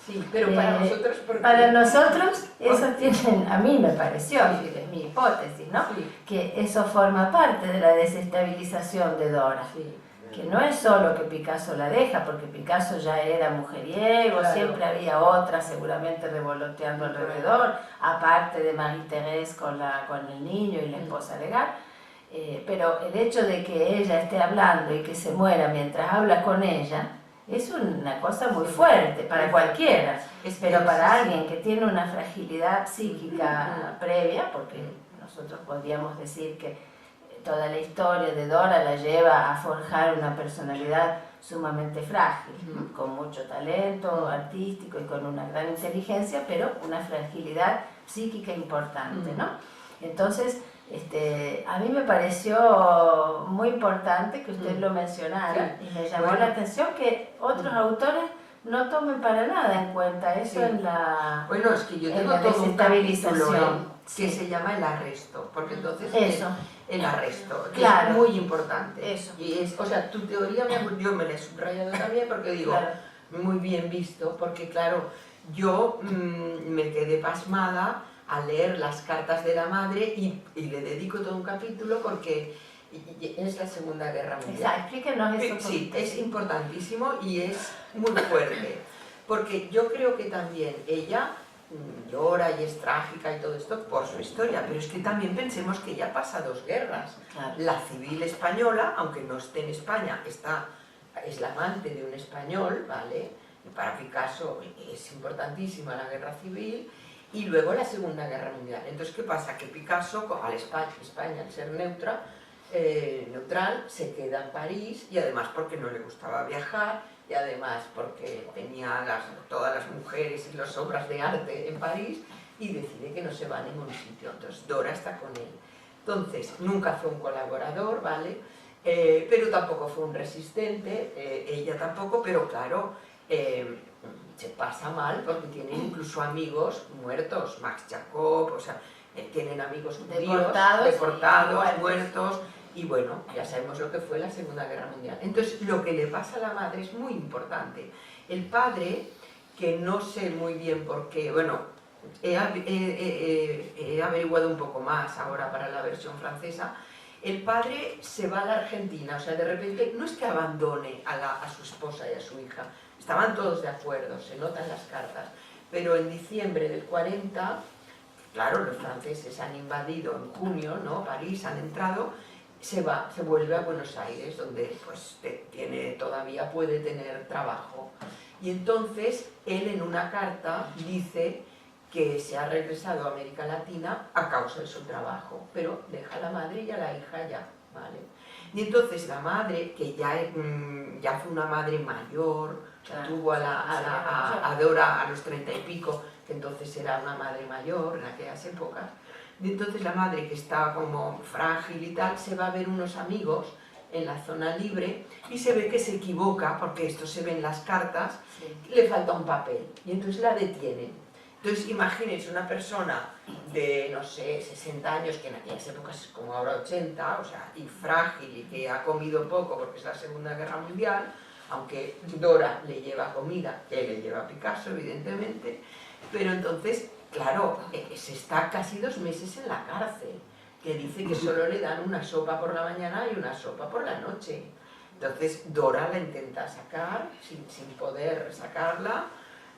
Sí, pero para nosotros... ¿por qué? Para nosotros eso tiene, a mí me pareció, es mi hipótesis, ¿no? Sí. Que eso forma parte de la desestabilización de Dora. Sí. Que no es solo que Picasso la deja, porque Picasso ya era mujeriego, Claro. siempre había otra seguramente revoloteando alrededor, aparte de Marie-Thérèse con el niño y la esposa legal. Pero el hecho de que ella esté hablando y que se muera mientras habla con ella es una cosa muy fuerte para cualquiera, pero para alguien que tiene una fragilidad psíquica previa, porque nosotros podríamos decir que toda la historia de Dora la lleva a forjar una personalidad sumamente frágil, con mucho talento artístico y con una gran inteligencia, pero una fragilidad psíquica importante, ¿no? Entonces, a mí me pareció muy importante que usted lo mencionara y me llamó la atención que otros autores no tomen para nada en cuenta eso en la Bueno, es que yo tengo la todo un capítulo desestabilización. que se llama El arresto, porque entonces Eso. el arresto, que Claro. es muy importante. Eso. Y es, o sea, tu teoría yo me la he subrayado también porque digo, Claro. muy bien visto, porque claro, yo me quedé pasmada a leer las cartas de la madre y le dedico todo un capítulo porque es la Segunda Guerra Mundial. Explíquenos eso. Sí, es importantísimo y es muy fuerte, porque yo creo que también ella llora y es trágica y todo esto por su historia, pero es que también pensemos que ella pasa dos guerras. Claro. La civil española, aunque no esté en España, es la amante de un español, ¿vale? Y para Picasso es importantísima la guerra civil, y luego la Segunda Guerra Mundial. Entonces, ¿qué pasa? Que Picasso, al España al ser neutral, se queda en París, y además porque no le gustaba viajar, y además porque tenía todas las mujeres y las obras de arte en París, y decide que no se va a ningún sitio. Entonces Dora está con él. Entonces, nunca fue un colaborador, ¿vale? Pero tampoco fue un resistente, ella tampoco, pero claro, se pasa mal porque tiene incluso amigos muertos, Max Jacob, o sea, tienen amigos judíos, deportados, muertos, y bueno, ya sabemos lo que fue la Segunda Guerra Mundial. Entonces, lo que le pasa a la madre es muy importante. El padre, que no sé muy bien por qué, bueno, he averiguado un poco más ahora para la versión francesa, el padre se va a la Argentina, o sea, de repente no es que abandone a su esposa y a su hija, estaban todos de acuerdo, se notan las cartas, pero en diciembre del 40, claro, los franceses han invadido en junio, ¿no? París, han entrado, se vuelve a Buenos Aires, donde pues todavía puede tener trabajo. Y entonces él en una carta dice que se ha regresado a América Latina a causa de su trabajo, pero deja a la madre y a la hija ya, ¿vale? Y entonces la madre, que ya fue una madre mayor, tuvo a Dora a los 30 y pico, que entonces era una madre mayor en aquellas épocas, y entonces la madre, que estaba como frágil y tal, se va a ver unos amigos en la zona libre y se ve que se equivoca, porque esto se ve en las cartas, le falta un papel, y entonces la detienen. Entonces imagínense una persona de, no sé, 60 años, que en aquellas épocas es como ahora 80, o sea, y frágil y que ha comido poco porque es la Segunda Guerra Mundial, aunque Dora le lleva comida, que le lleva a Picasso, evidentemente, pero entonces, claro, se está casi 2 meses en la cárcel, que dice que solo le dan una sopa por la mañana y una sopa por la noche. Entonces Dora la intenta sacar, sin poder sacarla.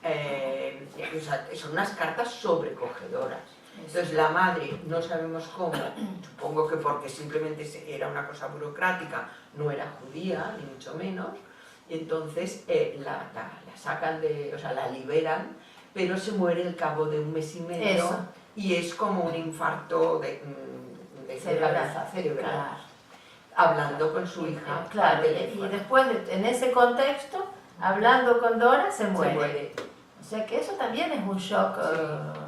O sea, son unas cartas sobrecogedoras. Entonces la madre, no sabemos cómo, supongo que porque simplemente era una cosa burocrática, no era judía, ni mucho menos, y entonces la sacan o sea, la liberan, pero se muere al cabo de 1 mes y medio. Eso. Y es como un infarto cerebral, hablando con su hija. Claro, y después, en ese contexto, hablando con Dora, se muere. O sea que eso también es un shock.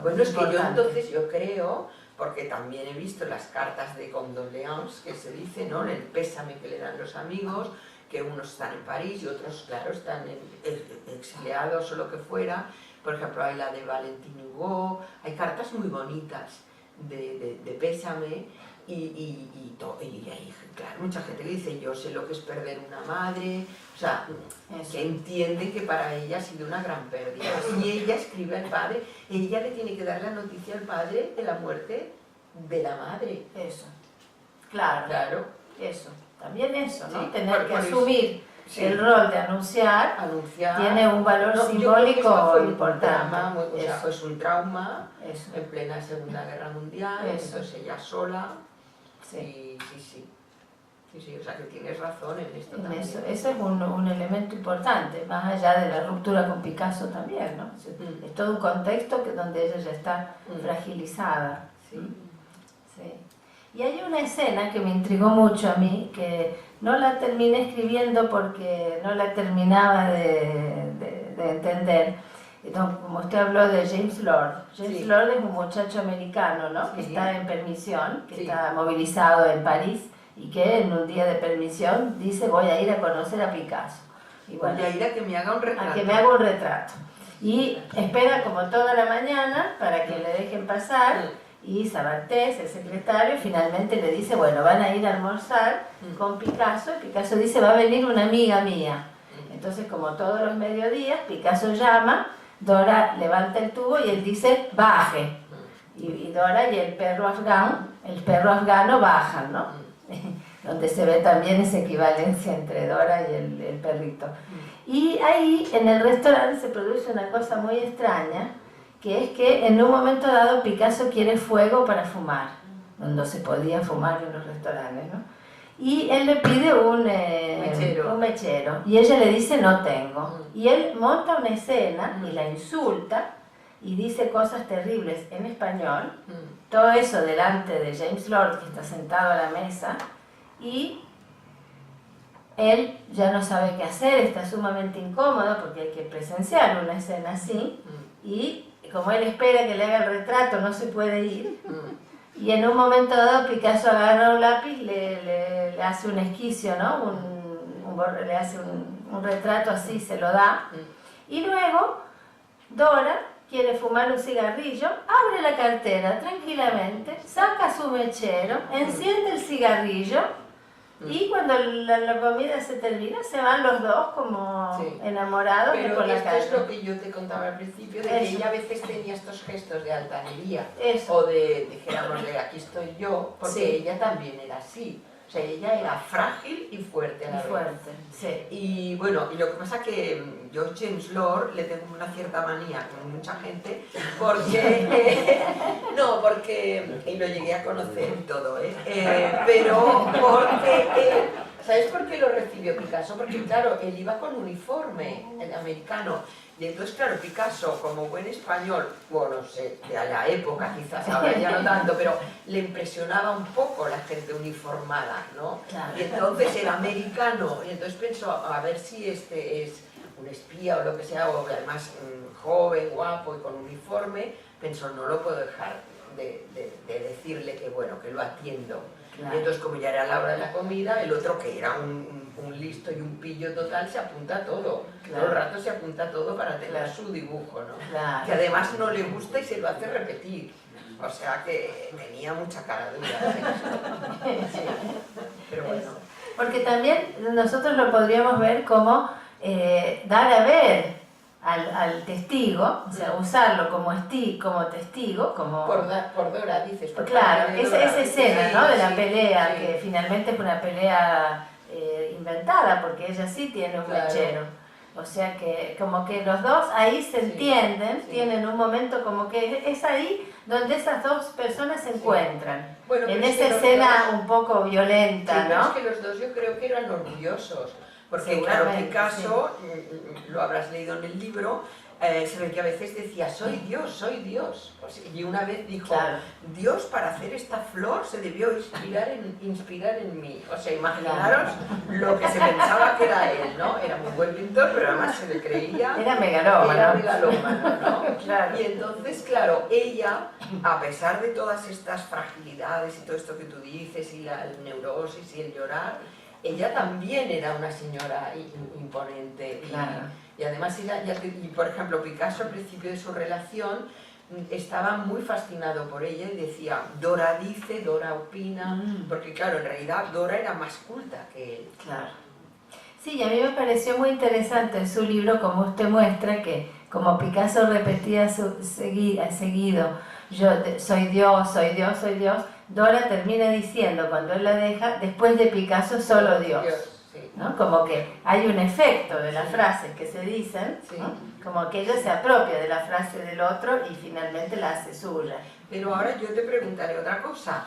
Bueno, es que importante. yo creo, porque también he visto las cartas de condoléances que se dice, ¿no? El pésame que le dan los amigos, que unos están en París y otros, claro, están exiliados o lo que fuera. Por ejemplo, hay la de Valentín Hugo, hay cartas muy bonitas de pésame, Y hay, claro, mucha gente que dice, yo sé lo que es perder una madre, o sea, que entiende que para ella ha sido una gran pérdida. Si ella escribe al padre, ella le tiene que dar la noticia al padre de la muerte de la madre. Eso, claro, Claro. eso, también eso, ¿no? Sí, Tener que por eso. asumir Sí. el rol de anunciar tiene un valor No, yo creo que eso simbólico fue un importante. drama, o sea, Eso, es un trauma eso, en plena Segunda Guerra Mundial, Eso. entonces ella sola, sí. sí, o sea que tienes razón en esto En también. eso es un elemento importante, más allá de la ruptura con Picasso también, ¿no? Es todo un contexto donde ella ya está fragilizada. Sí. Sí. Y hay una escena que me intrigó mucho a mí, que no la terminé escribiendo porque no la terminaba de entender. Entonces, como usted habló de James Lord. James Sí. Lord es un muchacho americano, ¿no? Sí. Que está en permisión, que Sí. está movilizado en París y que en un día de permisión dice voy a ir a conocer a Picasso. Y bueno, Voy a ir a que me haga un retrato. a que me haga un retrato. Y espera como toda la mañana para que le dejen pasar. Y Sabartés, el secretario, finalmente le dice, bueno, van a ir a almorzar con Picasso. Y Picasso dice, va a venir una amiga mía. Entonces, como todos los mediodías, Picasso llama, Dora levanta el tubo y él dice, baje. Y Dora y el perro afgano bajan, ¿no? Donde se ve también esa equivalencia entre Dora y el perrito. Y ahí, en el restaurante, se produce una cosa muy extraña, que es que en un momento dado Picasso quiere fuego para fumar, donde se podía fumar en los restaurantes, ¿no? Y él le pide un mechero, y ella le dice no tengo. Y él monta una escena y la insulta y dice cosas terribles en español, todo eso delante de James Lord, que está sentado a la mesa, y él ya no sabe qué hacer, está sumamente incómodo porque hay que presenciar una escena así, y como él espera que le haga el retrato, no se puede ir. Y en un momento dado Picasso agarra un lápiz, le hace un esquicio, ¿no? Le hace un retrato así, se lo da. Y luego Dora quiere fumar un cigarrillo, abre la cartera tranquilamente, saca su mechero, enciende el cigarrillo. Y cuando la comida se termina, se van los dos como enamorados pero por la esto calle. es lo que yo te contaba al principio, de que ella a veces tenía estos gestos de altanería, Eso. o de, dijéramos, de aquí estoy yo, porque ella también era así. O sea, ella era frágil y fuerte a la vez. Fuerte, sí. Y bueno, y lo que pasa que yo James Lord le tengo una cierta manía con mucha gente, porque y lo llegué a conocer y todo, pero porque ¿sabes por qué lo recibió Picasso? Porque claro, él iba con uniforme, el americano, y entonces claro, Picasso, como buen español, bueno, no sé, de la época quizás, ahora ya no tanto, pero le impresionaba un poco la gente uniformada, ¿no? Claro. Y entonces era americano, y entonces pensó, a ver si este es un espía o lo que sea, o además joven, guapo y con uniforme, pensó, no lo puedo dejar de decirle que bueno, que lo atiendo. Claro. Y entonces como ya era la hora de la comida, el otro que era un listo y un pillo total se apunta a todo. Claro. Todo el rato se apunta a todo para tener Claro. su dibujo, ¿no? Claro. Que además no le gusta y se lo hace repetir. O sea que tenía mucha cara dura. Pero bueno. Eso. Porque también nosotros lo podríamos ver como dar a ver al testigo, o sea, usarlo como testigo, como... Por Dora, dices. Por Claro, parte de Dora. esa escena, Sí, ¿no? De la sí, pelea, sí. que finalmente fue una pelea inventada, porque ella sí tiene un Claro. mechero. O sea que como que los dos ahí se entienden, sí. tienen un momento como que es ahí donde esas dos personas se encuentran. Bueno, En pero es esa que los escena dos- un poco violenta, Sí, pero ¿no? es que los dos yo creo que eran orgullosos, porque Seguramente, claro, Picasso, lo habrás leído en el libro, se ve que a veces decía, soy Dios, pues, y una vez dijo, Claro. Dios para hacer esta flor se debió inspirar en mí. O sea, imaginaros lo que se pensaba que era él, ¿no? Era muy buen pintor, pero además se le creía... Era megalómano. Era megalómano, ¿no? Claro. Y entonces, claro, ella, a pesar de todas estas fragilidades y todo esto que tú dices, y la neurosis y el llorar, ella también era una señora imponente. Claro. Y además, por ejemplo, Picasso al principio de su relación estaba muy fascinado por ella y decía, Dora dice, Dora opina, porque claro, en realidad Dora era más culta que él. Claro. Sí, y a mí me pareció muy interesante en su libro, como usted muestra, que como Picasso repetía seguido, soy Dios, soy Dios, soy Dios, Dora termina diciendo, cuando él la deja, después de Picasso solo Dios. Sí. ¿No? Como que hay un efecto de las frases que se dicen, Sí. ¿no? Como que ella se apropia de la frase del otro y finalmente la hace suya. Pero ahora yo te preguntaré otra cosa,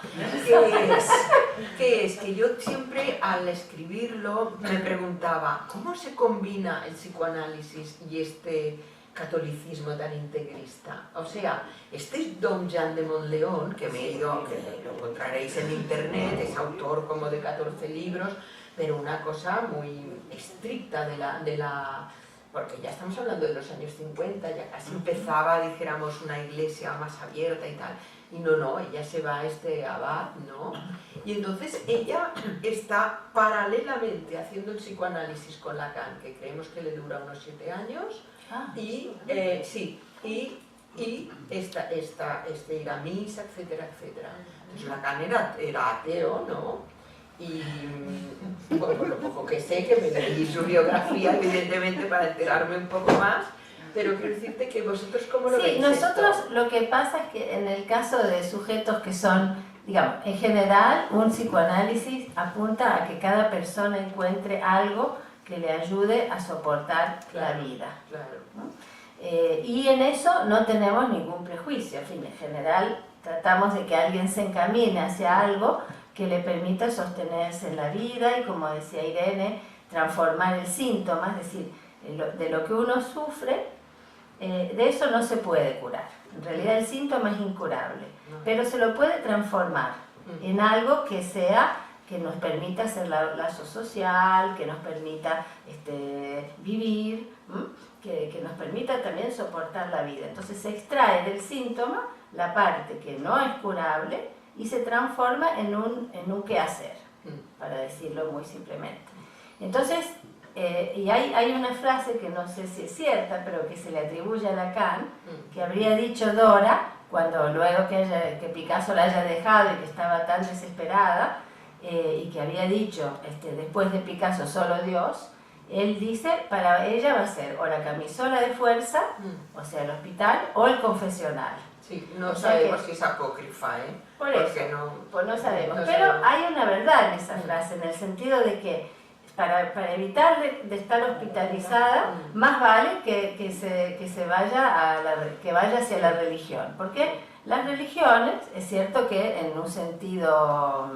que es que yo siempre al escribirlo me preguntaba, ¿cómo se combina el psicoanálisis y este catolicismo tan integrista? O sea, este es Don Jean de Montleón, que que lo encontraréis en internet, es autor como de 14 libros, pero una cosa muy estricta de la porque ya estamos hablando de los años 50, ya casi empezaba, dijéramos, una iglesia más abierta y tal, y no, ella se va a este abad, ¿no? Y entonces ella está paralelamente haciendo el psicoanálisis con Lacan, que creemos que le dura unos 7 años, y ir a misa, etcétera, etcétera. Entonces Lacan era ateo, ¿no? Y bueno, por lo poco que sé, que me leí su biografía evidentemente para enterarme un poco más, pero quiero decirte que vosotros cómo lo veis. Sí, nosotros lo que pasa es que en el caso de sujetos que son, digamos, en general un psicoanálisis apunta a que cada persona encuentre algo que le ayude a soportar la vida. Claro. ¿No? Y en eso no tenemos ningún prejuicio, en fin, en general tratamos de que alguien se encamine hacia algo que le permita sostenerse en la vida y, como decía Irene, transformar el síntoma, es decir, de lo que uno sufre, de eso no se puede curar. En realidad el síntoma es incurable, pero se lo puede transformar en algo que nos permita hacer lazo social, que nos permita vivir, que nos permita también soportar la vida. Entonces se extrae del síntoma la parte que no es curable y se transforma en un quehacer, para decirlo muy simplemente. Entonces, y hay una frase que no sé si es cierta, pero que se le atribuye a Lacan, que habría dicho Dora, cuando luego que Picasso la haya dejado y que estaba tan desesperada, y que había dicho, después de Picasso solo Dios, él dice, para ella va a ser o la camisola de fuerza, o sea, el hospital, o el confesional. Sí, no sabemos si es apócrifa, ¿eh? Por eso, pues no sabemos. Pero hay una verdad en esa frase, en el sentido de que para evitar de estar hospitalizada, más vale que vaya hacia la religión. Porque las religiones, es cierto que en un sentido,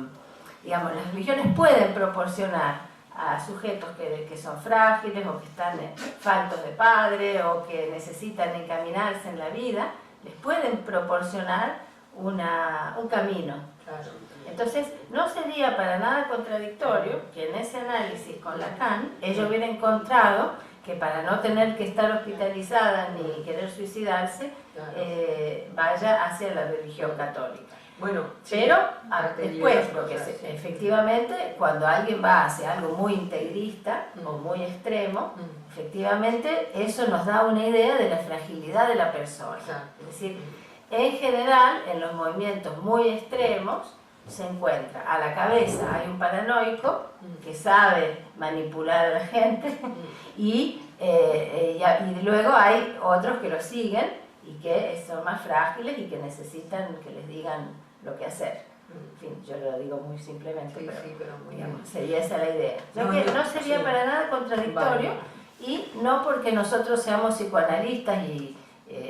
digamos, las religiones pueden proporcionar a sujetos que son frágiles o que están faltos de padre o que necesitan encaminarse en la vida, les pueden proporcionar un camino. Claro. Entonces, no sería para nada contradictorio que en ese análisis con Lacan ella hubiera encontrado que para no tener que estar hospitalizada ni querer suicidarse, vaya hacia la religión católica. Bueno, pero después, porque efectivamente cuando alguien va hacia algo muy integrista o muy extremo, efectivamente eso nos da una idea de la fragilidad de la persona. Es decir, en general, en los movimientos muy extremos, se encuentra a la cabeza, hay un paranoico que sabe manipular a la gente y luego hay otros que lo siguen y que son más frágiles y que necesitan que les digan lo que hacer. En fin, yo lo digo muy simplemente, pero digamos, sería esa la idea. No sería para nada contradictorio, y no porque nosotros seamos psicoanalistas y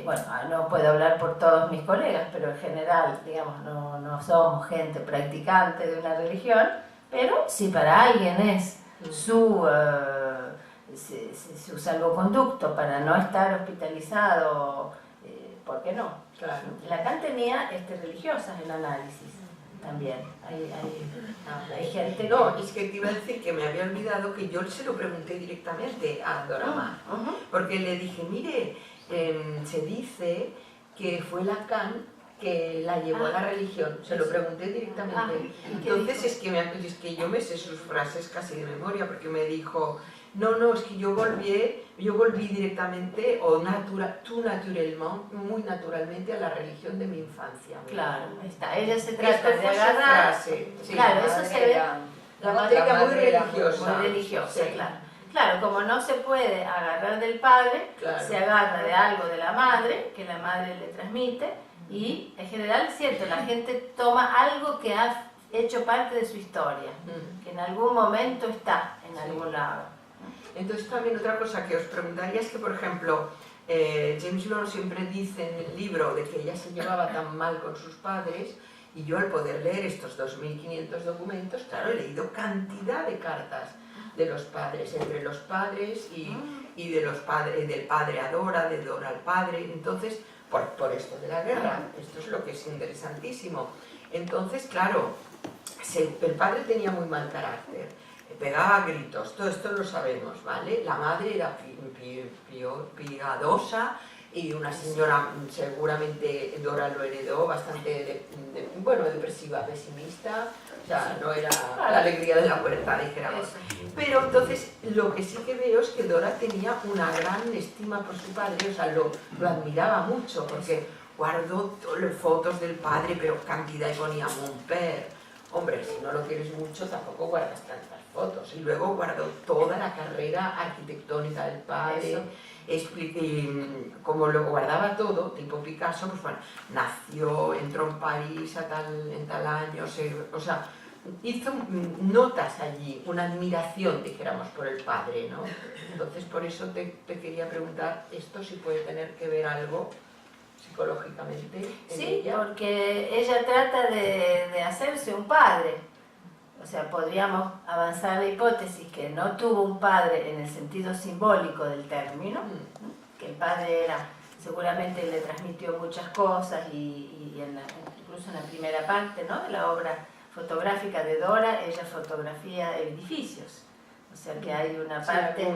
bueno, no puedo hablar por todos mis colegas, pero en general, digamos, no somos gente practicante de una religión, pero si para alguien es su salvoconducto para no estar hospitalizado, ¿por qué no? Claro. Lacan tenía religiosas en análisis también. Hay gente que... No, es que te iba a decir que me había olvidado que yo se lo pregunté directamente a Dora Maar, porque le dije, mire, se dice que fue Lacan que la llevó a la religión, se lo pregunté directamente. Entonces es que yo me sé sus frases casi de memoria, porque me dijo, no, es que yo volví yo volví directamente, o tout naturellement, muy naturalmente, a la religión de mi infancia. Claro, ahí está. Ella se Esta trata de fue su agarrar... frase, sí. Claro, eso se ve... La madre era muy era religiosa. Muy religiosa, Sí. claro. Claro, como no se puede agarrar del padre, Claro. se agarra de algo de la madre, que la madre le transmite, y en general es cierto, la gente toma algo que ha hecho parte de su historia, que en algún momento está en Sí. algún lado. Entonces también otra cosa que os preguntaría es que, por ejemplo, James Lowe siempre dice en el libro de que ella se llevaba tan mal con sus padres, y yo al poder leer estos 2.500 documentos, claro, he leído cantidad de cartas de los padres, entre los padres y de los padres, del padre a Dora, de Dora al padre, entonces, por esto de la guerra, esto es lo que es interesantísimo. Entonces, claro, el padre tenía muy mal carácter, pegaba gritos, todo esto lo sabemos, ¿vale? La madre era piadosa y una señora, seguramente Dora lo heredó, bastante, bueno, depresiva, pesimista, o sea, no era la alegría de la huerta, dijéramos. Pero entonces, lo que sí que veo es que Dora tenía una gran estima por su padre, o sea, lo admiraba mucho, porque guardó fotos del padre, pero cantidad, y ponía mon père. Hombre, si no lo quieres mucho, tampoco guardas tantas fotos. Y luego guardó toda la carrera arquitectónica del padre. Expliqué cómo lo guardaba todo, tipo Picasso, pues bueno, nació, entró en París en tal año, o sea, hizo notas allí, una admiración, dijéramos, por el padre, ¿no? Entonces, por eso te quería preguntar esto, si puede tener que ver algo psicológicamente en Sí, ella. porque ella trata de hacerse un padre. O sea, podríamos avanzar la hipótesis que no tuvo un padre en el sentido simbólico del término, ¿no? Que el padre seguramente le transmitió muchas cosas y incluso en la primera parte, ¿no?, de la obra fotográfica de Dora, ella fotografía edificios. O sea que hay una parte,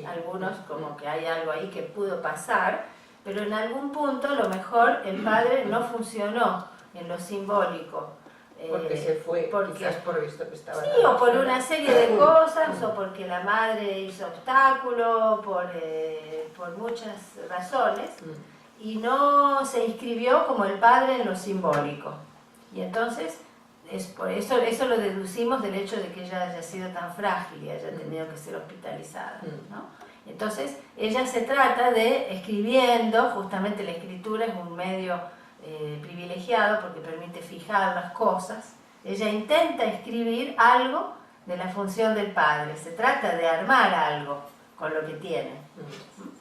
algunos como que hay algo ahí que pudo pasar, pero en algún punto a lo mejor el padre no funcionó en lo simbólico. Porque se fue, quizás por esto que estaba... Sí, o por una serie de cosas, o porque la madre hizo obstáculo, por muchas razones, y no se inscribió como el padre en lo simbólico. Y entonces, por eso lo deducimos del hecho de que ella haya sido tan frágil y haya tenido que ser hospitalizada, ¿no? Entonces, ella se trata de escribiendo, justamente la escritura es un medio privilegiado porque permite fijar las cosas. Ella intenta escribir algo de la función del padre, se trata de armar algo con lo que tiene.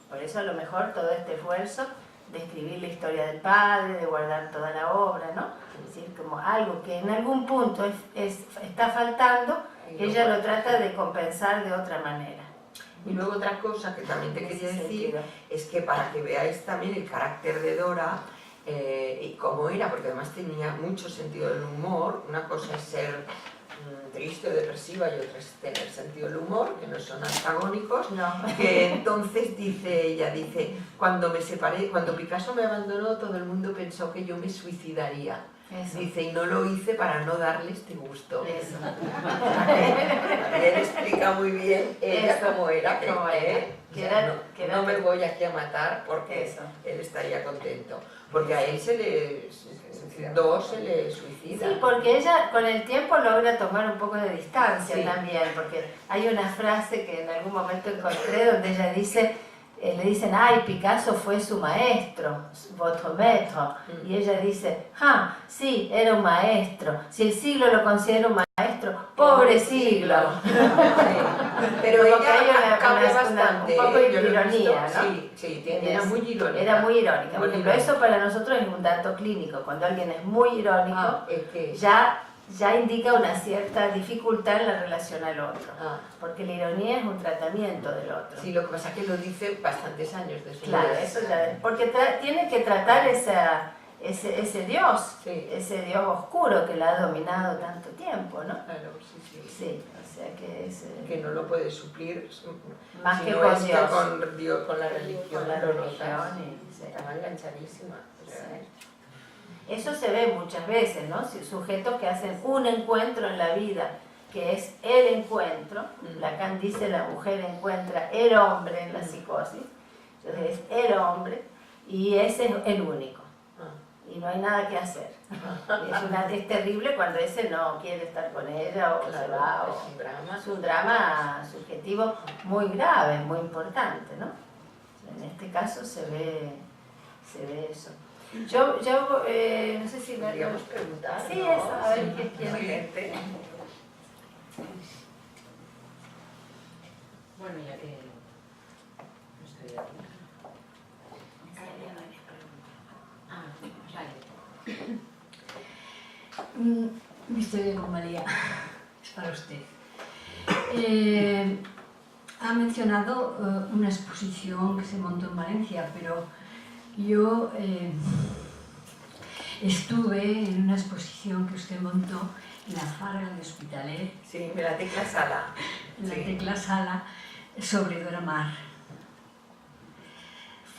Por eso a lo mejor todo este esfuerzo de escribir la historia del padre, de guardar toda la obra, ¿no? Es decir, como algo que en algún punto está faltando, ella lo trata de compensar de otra manera. Y luego otra cosa que también te quería decir es que para que veáis también el carácter de Dora y cómo era, porque además tenía mucho sentido del humor. Una cosa es ser triste o depresiva y otra es tener sentido del humor, que no son antagónicos. No. Que entonces ella dice, cuando me separé, cuando Picasso me abandonó, todo el mundo pensó que yo me suicidaría. Eso. Dice, y no lo hice para no darle este gusto. Eso. Él explica muy bien ella cómo era, no me voy aquí a matar porque él estaría contento. Porque a él se le suicida. Sí, porque ella con el tiempo logra tomar un poco de distancia también, porque hay una frase que en algún momento encontré donde ella dice, le dicen, ay, Picasso fue su maestro, votre maître, y ella dice, sí, era un maestro, si el siglo lo considera un maestro, pobre siglo. Sí. Pero ella cambia un bastante. poco de ironía, ¿no? Sí, era muy irónica. Era muy irónica, por ejemplo, eso para nosotros es un dato clínico, cuando alguien es muy irónico, ya indica una cierta dificultad en la relación al otro, porque la ironía es un tratamiento del otro. Sí, lo que pasa es que lo dice bastantes años después. Claro, eso ya, porque tiene que tratar ese Dios, ese Dios oscuro que la ha dominado tanto tiempo, ¿no? Claro, Sí, o sea que es... que no lo puede suplir más que no con es Dios. Con la religión. Con la religión estaba enganchadísima. Eso se ve muchas veces, ¿no? Sujetos que hacen un encuentro en la vida, que es el encuentro. Lacan dice la mujer encuentra el hombre en la psicosis, entonces es el hombre y ese es el único y no hay nada que hacer. Es terrible cuando ese no quiere estar con ella o se va, es un drama subjetivo muy grave, muy importante, ¿no? En este caso se ve eso. Yo no sé si me podríamos preguntar. Sí, ¿no? eso, a ver qué quiere. Bueno, ya que no estoy aquí. Mi historia con María es para usted. Ha mencionado una exposición que se montó en Valencia, pero yo estuve en una exposición que usted montó en la Farga de Hospitalet. Sí, en la Tecla Sala. En la Tecla Sala, sobre Dora Maar.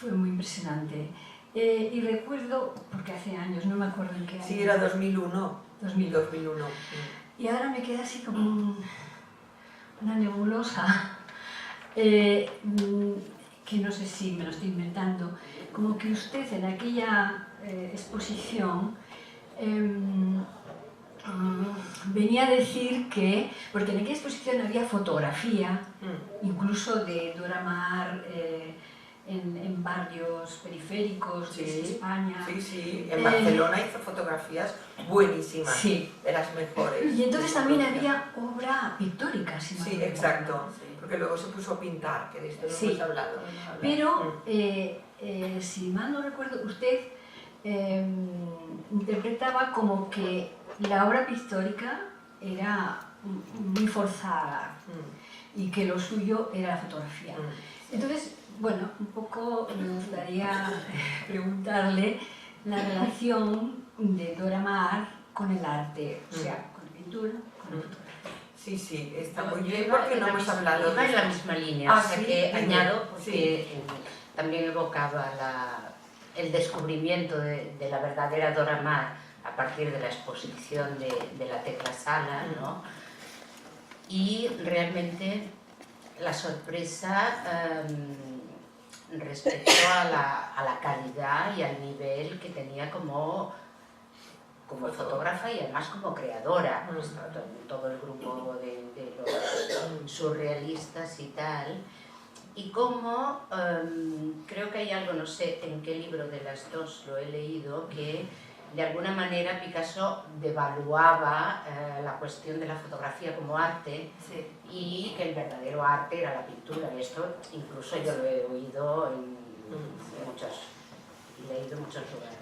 Fue muy impresionante. Y recuerdo, porque hace años, no me acuerdo en qué año. Sí, era 2001. 2001. Y ahora me queda así como una nebulosa, que no sé si me lo estoy inventando, como que usted en aquella exposición venía a decir que, porque en aquella exposición había fotografía, incluso de Dora Maar, en barrios periféricos de España. Sí, sí. En Barcelona hizo fotografías buenísimas, sí, de las mejores. Y entonces también había obra pictórica, si no sí, exacto, porque luego se puso a pintar, que de esto no hemos hablado. Pero, si mal no recuerdo, usted interpretaba como que la obra pictórica era muy forzada y que lo suyo era la fotografía. Entonces, bueno, un poco me gustaría preguntarle la relación de Dora Maar con el arte, o sea, con la pintura, con la fotografía. Sí, sí, está muy bien porque no hemos hablado Iba en la misma línea, o sea sí, que añado porque sí. también evocaba el descubrimiento de la verdadera Dora Maar a partir de la exposición de la Tecla Sala, ¿no? Y realmente la sorpresa respecto a la calidad y al nivel que tenía como fotógrafa y además como creadora, todo el grupo de los surrealistas y tal, y como creo que hay algo, no sé en qué libro de las dos lo he leído, que de alguna manera Picasso devaluaba la cuestión de la fotografía como arte, y que el verdadero arte era la pintura, y esto incluso yo lo he oído leído en muchos lugares.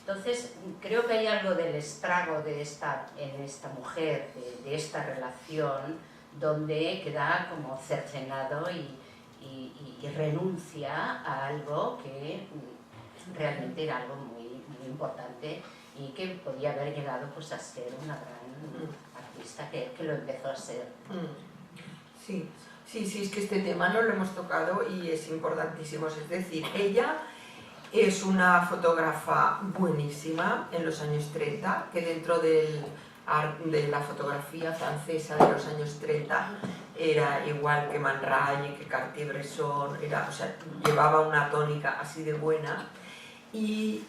Entonces, creo que hay algo del estrago en esta mujer, de esta relación, donde queda como cercenado y renuncia a algo que realmente era algo muy, muy importante y que podía haber llegado pues, a ser una gran artista que lo empezó a ser. Sí, es que este tema no lo hemos tocado y es importantísimo. Es decir, ella es una fotógrafa buenísima en los años 30, que dentro de la fotografía francesa de los años 30 era igual que Man Ray, que Cartier-Bresson, o sea, llevaba una tónica así de buena. Y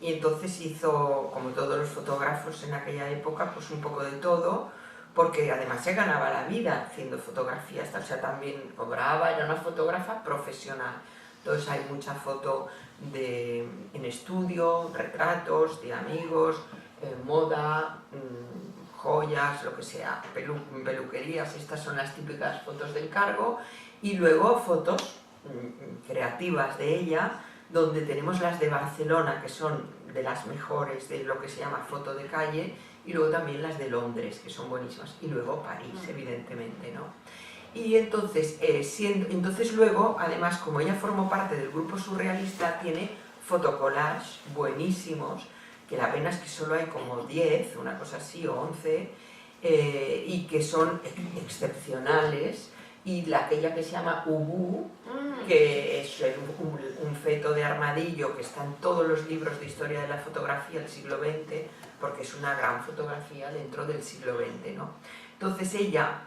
entonces hizo, como todos los fotógrafos en aquella época, pues un poco de todo, porque además se ganaba la vida haciendo fotografías, o sea, también cobraba, era una fotógrafa profesional. Entonces hay mucha foto en estudio, retratos de amigos, moda, joyas, lo que sea, peluquerías, estas son las típicas fotos del cargo, y luego fotos creativas de ella, donde tenemos las de Barcelona, que son de las mejores de lo que se llama foto de calle, y luego también las de Londres, que son buenísimas, y luego París, evidentemente, ¿no? Y entonces, entonces luego, además, como ella formó parte del grupo surrealista, tiene fotocollages buenísimos, que la pena es que solo hay como 10, una cosa así, o 11, y que son excepcionales. Y aquella que se llama Ubu, que es un feto de armadillo que está en todos los libros de historia de la fotografía del siglo XX, porque es una gran fotografía dentro del siglo XX, ¿no? Entonces ella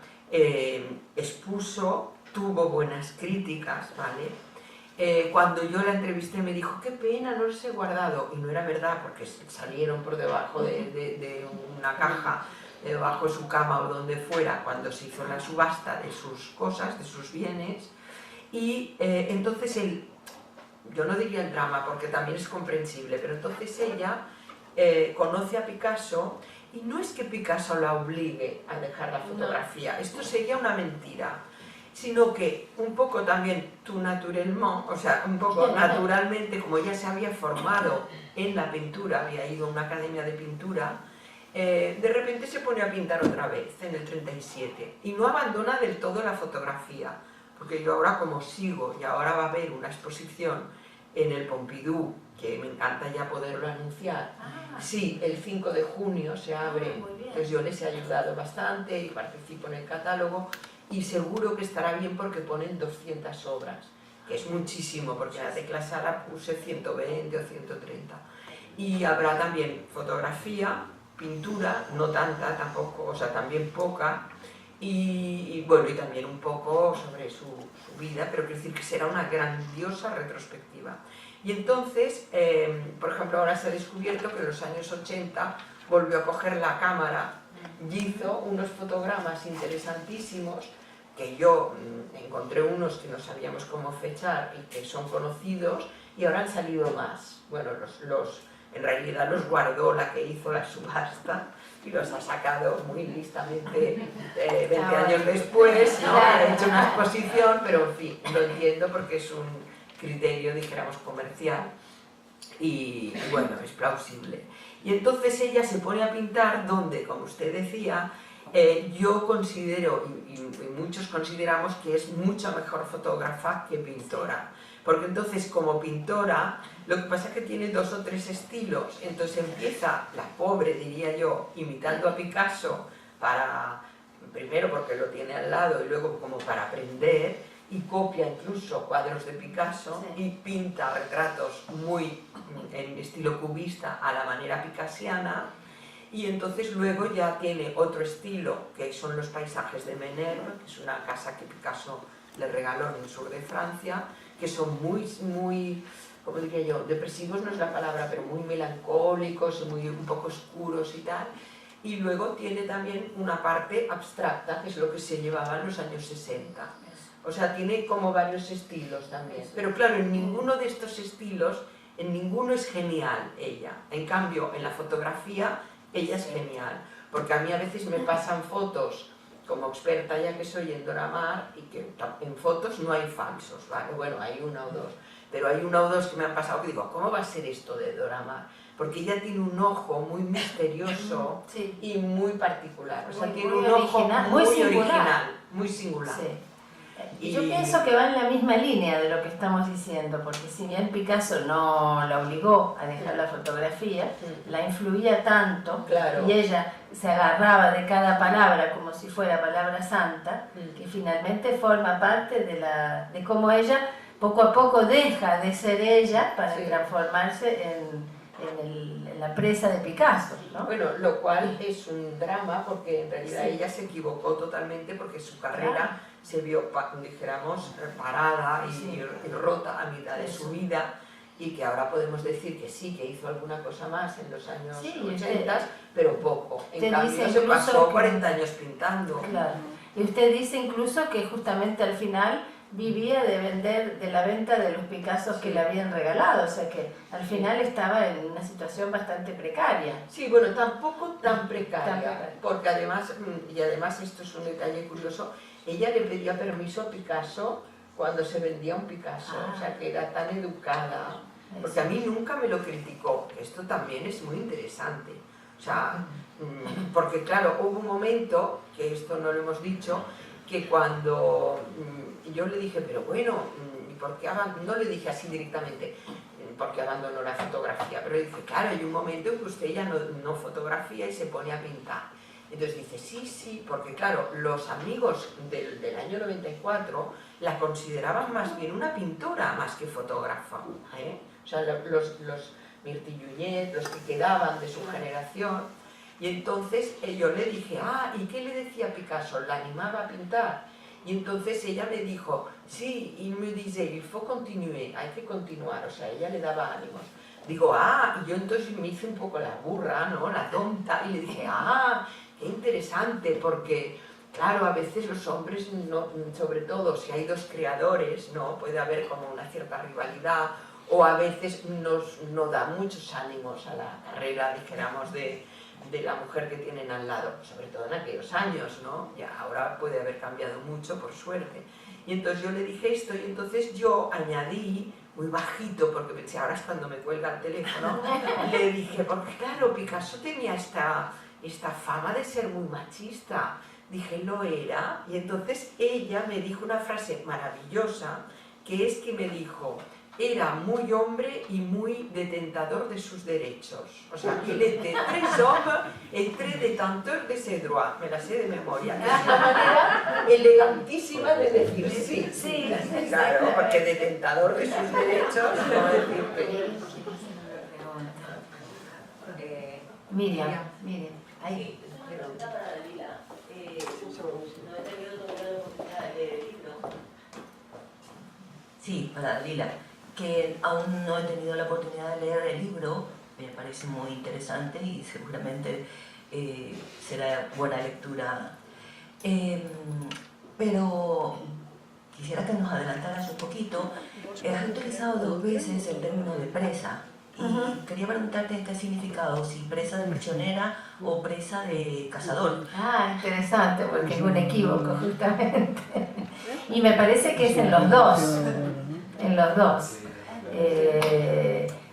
expuso, tuvo buenas críticas, ¿vale? Cuando yo la entrevisté me dijo, qué pena, no los he guardado, y no era verdad, porque salieron por debajo de una caja, debajo de su cama o donde fuera, cuando se hizo la subasta de sus cosas, de sus bienes, y entonces yo no diría el drama, porque también es comprensible, pero entonces ella conoce a Picasso, y no es que Picasso la obligue a dejar la fotografía, esto sería una mentira, sino que un poco también tout naturellement, o sea, un poco naturalmente, como ella se había formado en la pintura, había ido a una academia de pintura, de repente se pone a pintar otra vez, en el 37, y no abandona del todo la fotografía, porque yo ahora como sigo, y ahora va a haber una exposición en el Pompidou, que me encanta ya poderlo anunciar. Sí, el 5 de junio se abre, pues yo les he ayudado bastante y participo en el catálogo, y seguro que estará bien porque ponen 200 obras, que es muchísimo, porque en la Tecla Sala puse 120 o 130. Y habrá también fotografía, pintura, no tanta tampoco, o sea, también poca, y bueno, y también un poco sobre su vida, pero quiero decir que será una grandiosa retrospectiva. Y entonces, por ejemplo, ahora se ha descubierto que en los años 80 volvió a coger la cámara y hizo unos fotogramas interesantísimos, que yo encontré unos que no sabíamos cómo fechar y que son conocidos, y ahora han salido más. Bueno, en realidad los guardó la que hizo la subasta y los ha sacado muy listamente 20 años después, ¿no? Ha hecho una exposición, pero en fin, lo entiendo porque es un criterio, dijéramos, comercial y bueno, es plausible. Y entonces ella se pone a pintar donde, como usted decía, yo considero, y muchos consideramos, que es mucho mejor fotógrafa que pintora. Porque entonces, como pintora, lo que pasa es que tiene 2 o 3 estilos. Entonces empieza, la pobre, diría yo, imitando a Picasso, primero porque lo tiene al lado y luego como para aprender, y copia incluso cuadros de Picasso, y pinta retratos muy en estilo cubista a la manera picasiana. Y entonces luego ya tiene otro estilo, que son los paisajes de Menerbes, que es una casa que Picasso le regaló en el sur de Francia, que son muy, ¿cómo diría yo? Depresivos no es la palabra, pero muy melancólicos, un poco oscuros y tal. Y luego tiene también una parte abstracta, que es lo que se llevaba en los años 60. O sea, tiene como varios estilos también. Pero claro, en ninguno de estos estilos, en ninguno es genial ella. En cambio, en la fotografía, ella es genial. Porque a mí a veces me pasan fotos, como experta ya que soy en Dora Maar, y que en fotos no hay falsos, ¿vale? Bueno, hay 1 o 2, pero hay 1 o 2 que me han pasado que digo, ¿cómo va a ser esto de Dora Maar? Porque ella tiene un ojo muy misterioso y muy particular, o sea, tiene un ojo muy original, muy singular. Sí. Y yo pienso que va en la misma línea de lo que estamos diciendo, porque si bien Picasso no la obligó a dejar la fotografía, la influía tanto, y ella se agarraba de cada palabra como si fuera palabra santa, que finalmente forma parte de cómo ella poco a poco deja de ser ella para transformarse en la presa de Picasso, ¿no? Bueno, lo cual es un drama porque en realidad ella se equivocó totalmente, porque su carrera se vio, dijéramos, parada y rota a mitad de su vida, y que ahora podemos decir que sí, que hizo alguna cosa más en los años 80, pero poco. En cambio se pasó 40 años pintando. Claro. Y usted dice incluso que justamente al final vivía de la venta de los Picassos que le habían regalado, o sea que al final estaba en una situación bastante precaria. Sí, bueno, tampoco tan precaria, porque además, y además esto es un detalle curioso, ella le pedía permiso a Picasso cuando se vendía un Picasso, o sea que era tan educada, porque a mí nunca me lo criticó, que esto también es muy interesante, o sea, porque claro, hubo un momento, que esto no lo hemos dicho, que cuando yo le dije, pero bueno, ¿y por qué abandonó? No le dije así directamente, porque abandonó la fotografía, pero le dije, claro, hay un momento en que usted ya no fotografía y se pone a pintar. Entonces dice, sí, sí, porque claro, los amigos del año 94 la consideraban más bien una pintora más que fotógrafa, ¿eh? O sea, los Mirti Junyent, los que quedaban de su generación. Y entonces yo le dije, ¿y qué le decía Picasso? ¿La animaba a pintar? Y entonces ella me dijo, sí, y me dice, il faut continuer, hay que continuar, o sea, ella le daba ánimos. Digo, y yo entonces me hice un poco la burra, ¿no? La tonta, y le dije, qué interesante, porque, claro, a veces los hombres, no, sobre todo si hay dos creadores, ¿no? Puede haber como una cierta rivalidad, o a veces no da muchos ánimos a la carrera, dijéramos, de la mujer que tienen al lado, sobre todo en aquellos años, ¿no? Ya ahora puede haber cambiado mucho, por suerte. Y entonces yo le dije esto, y entonces yo añadí, muy bajito, porque pensé, ahora es cuando me cuelga el teléfono, le dije, porque claro, Picasso tenía esta fama de ser muy machista. Dije, lo era, y entonces ella me dijo una frase maravillosa, que es que me dijo, era muy hombre y muy detentador de sus derechos. O sea, il était très homme et très détenteur de ses droits. Me la sé de memoria. Es una manera elegantísima de decir sí. Sí, claro, porque detentador de sus derechos, no decirte. Miriam, ahí. Pregunta para Dalila. No he tenido todavía la oportunidad de leer el libro. Sí, para Dalila. Que aún no he tenido la oportunidad de leer el libro, me parece muy interesante y seguramente será buena lectura. Pero quisiera que nos adelantaras un poquito. Has utilizado 2 veces el término de presa y quería preguntarte qué significado, si presa de prisionera o presa de cazador. Interesante, porque es un equívoco justamente. Y me parece que es en los dos. En los dos.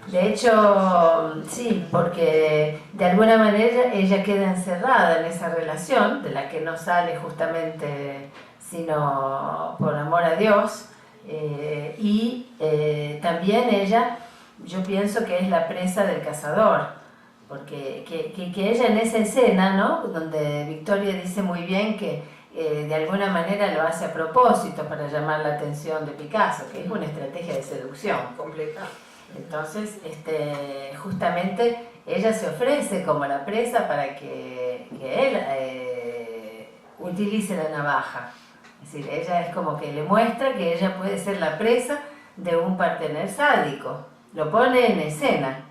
De hecho, sí, porque de alguna manera ella queda encerrada en esa relación, de la que no sale justamente sino por amor a Dios, y también ella, yo pienso que es la presa del cazador, porque que ella en esa escena, ¿no? Donde Victoria dice muy bien que de alguna manera lo hace a propósito para llamar la atención de Picasso, que es una estrategia de seducción. Completa. Entonces, justamente ella se ofrece como la presa para que él utilice la navaja. Es decir, ella es como que le muestra que ella puede ser la presa de un partener sádico. Lo pone en escena.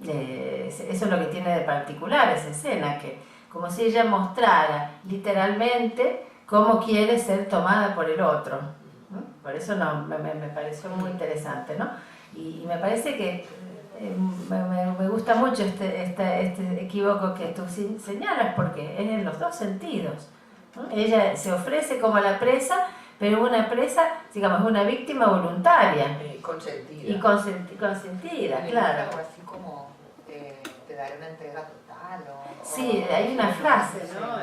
Eso es lo que tiene de particular esa escena, que como si ella mostrara literalmente cómo quiere ser tomada por el otro. Por eso me pareció muy interesante, ¿no? Y me parece que me gusta mucho este equívoco que tú señalas, porque es en los dos sentidos, ¿no? Ella se ofrece como la presa, pero una presa, digamos, una víctima voluntaria. Consentida. Y consentida, claro. Algo así como te daré una entrega total. Sí, hay una frase, ¿no?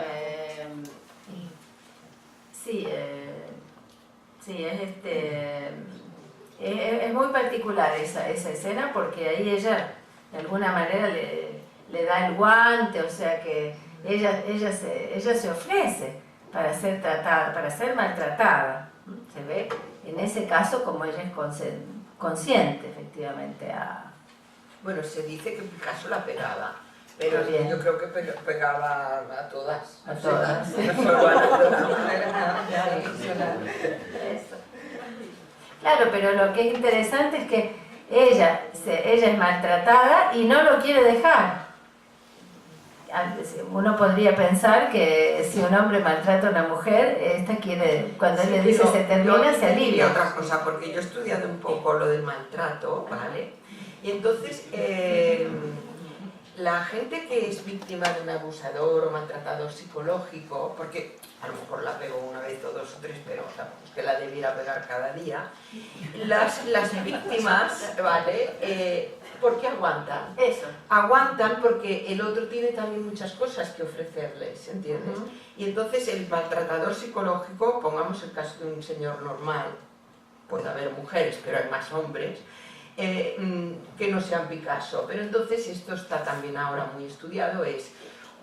Es muy particular esa escena, porque ahí ella de alguna manera le da el guante, o sea que ella se ofrece para ser tratada, para ser maltratada. Se ve en ese caso como ella es consciente efectivamente Bueno, se dice que Picasso la pegaba, pero Bien. yo creo que pegaba a todas. A todas. No solo a nosotros. Eso. Claro, pero lo que es interesante es que ella es maltratada y no lo quiere dejar. Uno podría pensar que si un hombre maltrata a una mujer, esta quiere, cuando él le dice se termina, se alivia. Y otra cosa, porque yo he estudiado un poco lo del maltrato, ¿vale? Y entonces, la gente que es víctima de un abusador o maltratador psicológico, porque a lo mejor la pego una vez o 2 o 3, pero tampoco es que la debiera pegar cada día, las víctimas, ¿vale? ¿Por qué aguantan? Eso. Aguantan porque el otro tiene también muchas cosas que ofrecerles, ¿entiendes? Y entonces el maltratador psicológico, pongamos el caso de un señor normal, puede haber mujeres, pero hay más hombres, que no sean Picasso, pero entonces esto está también ahora muy estudiado, es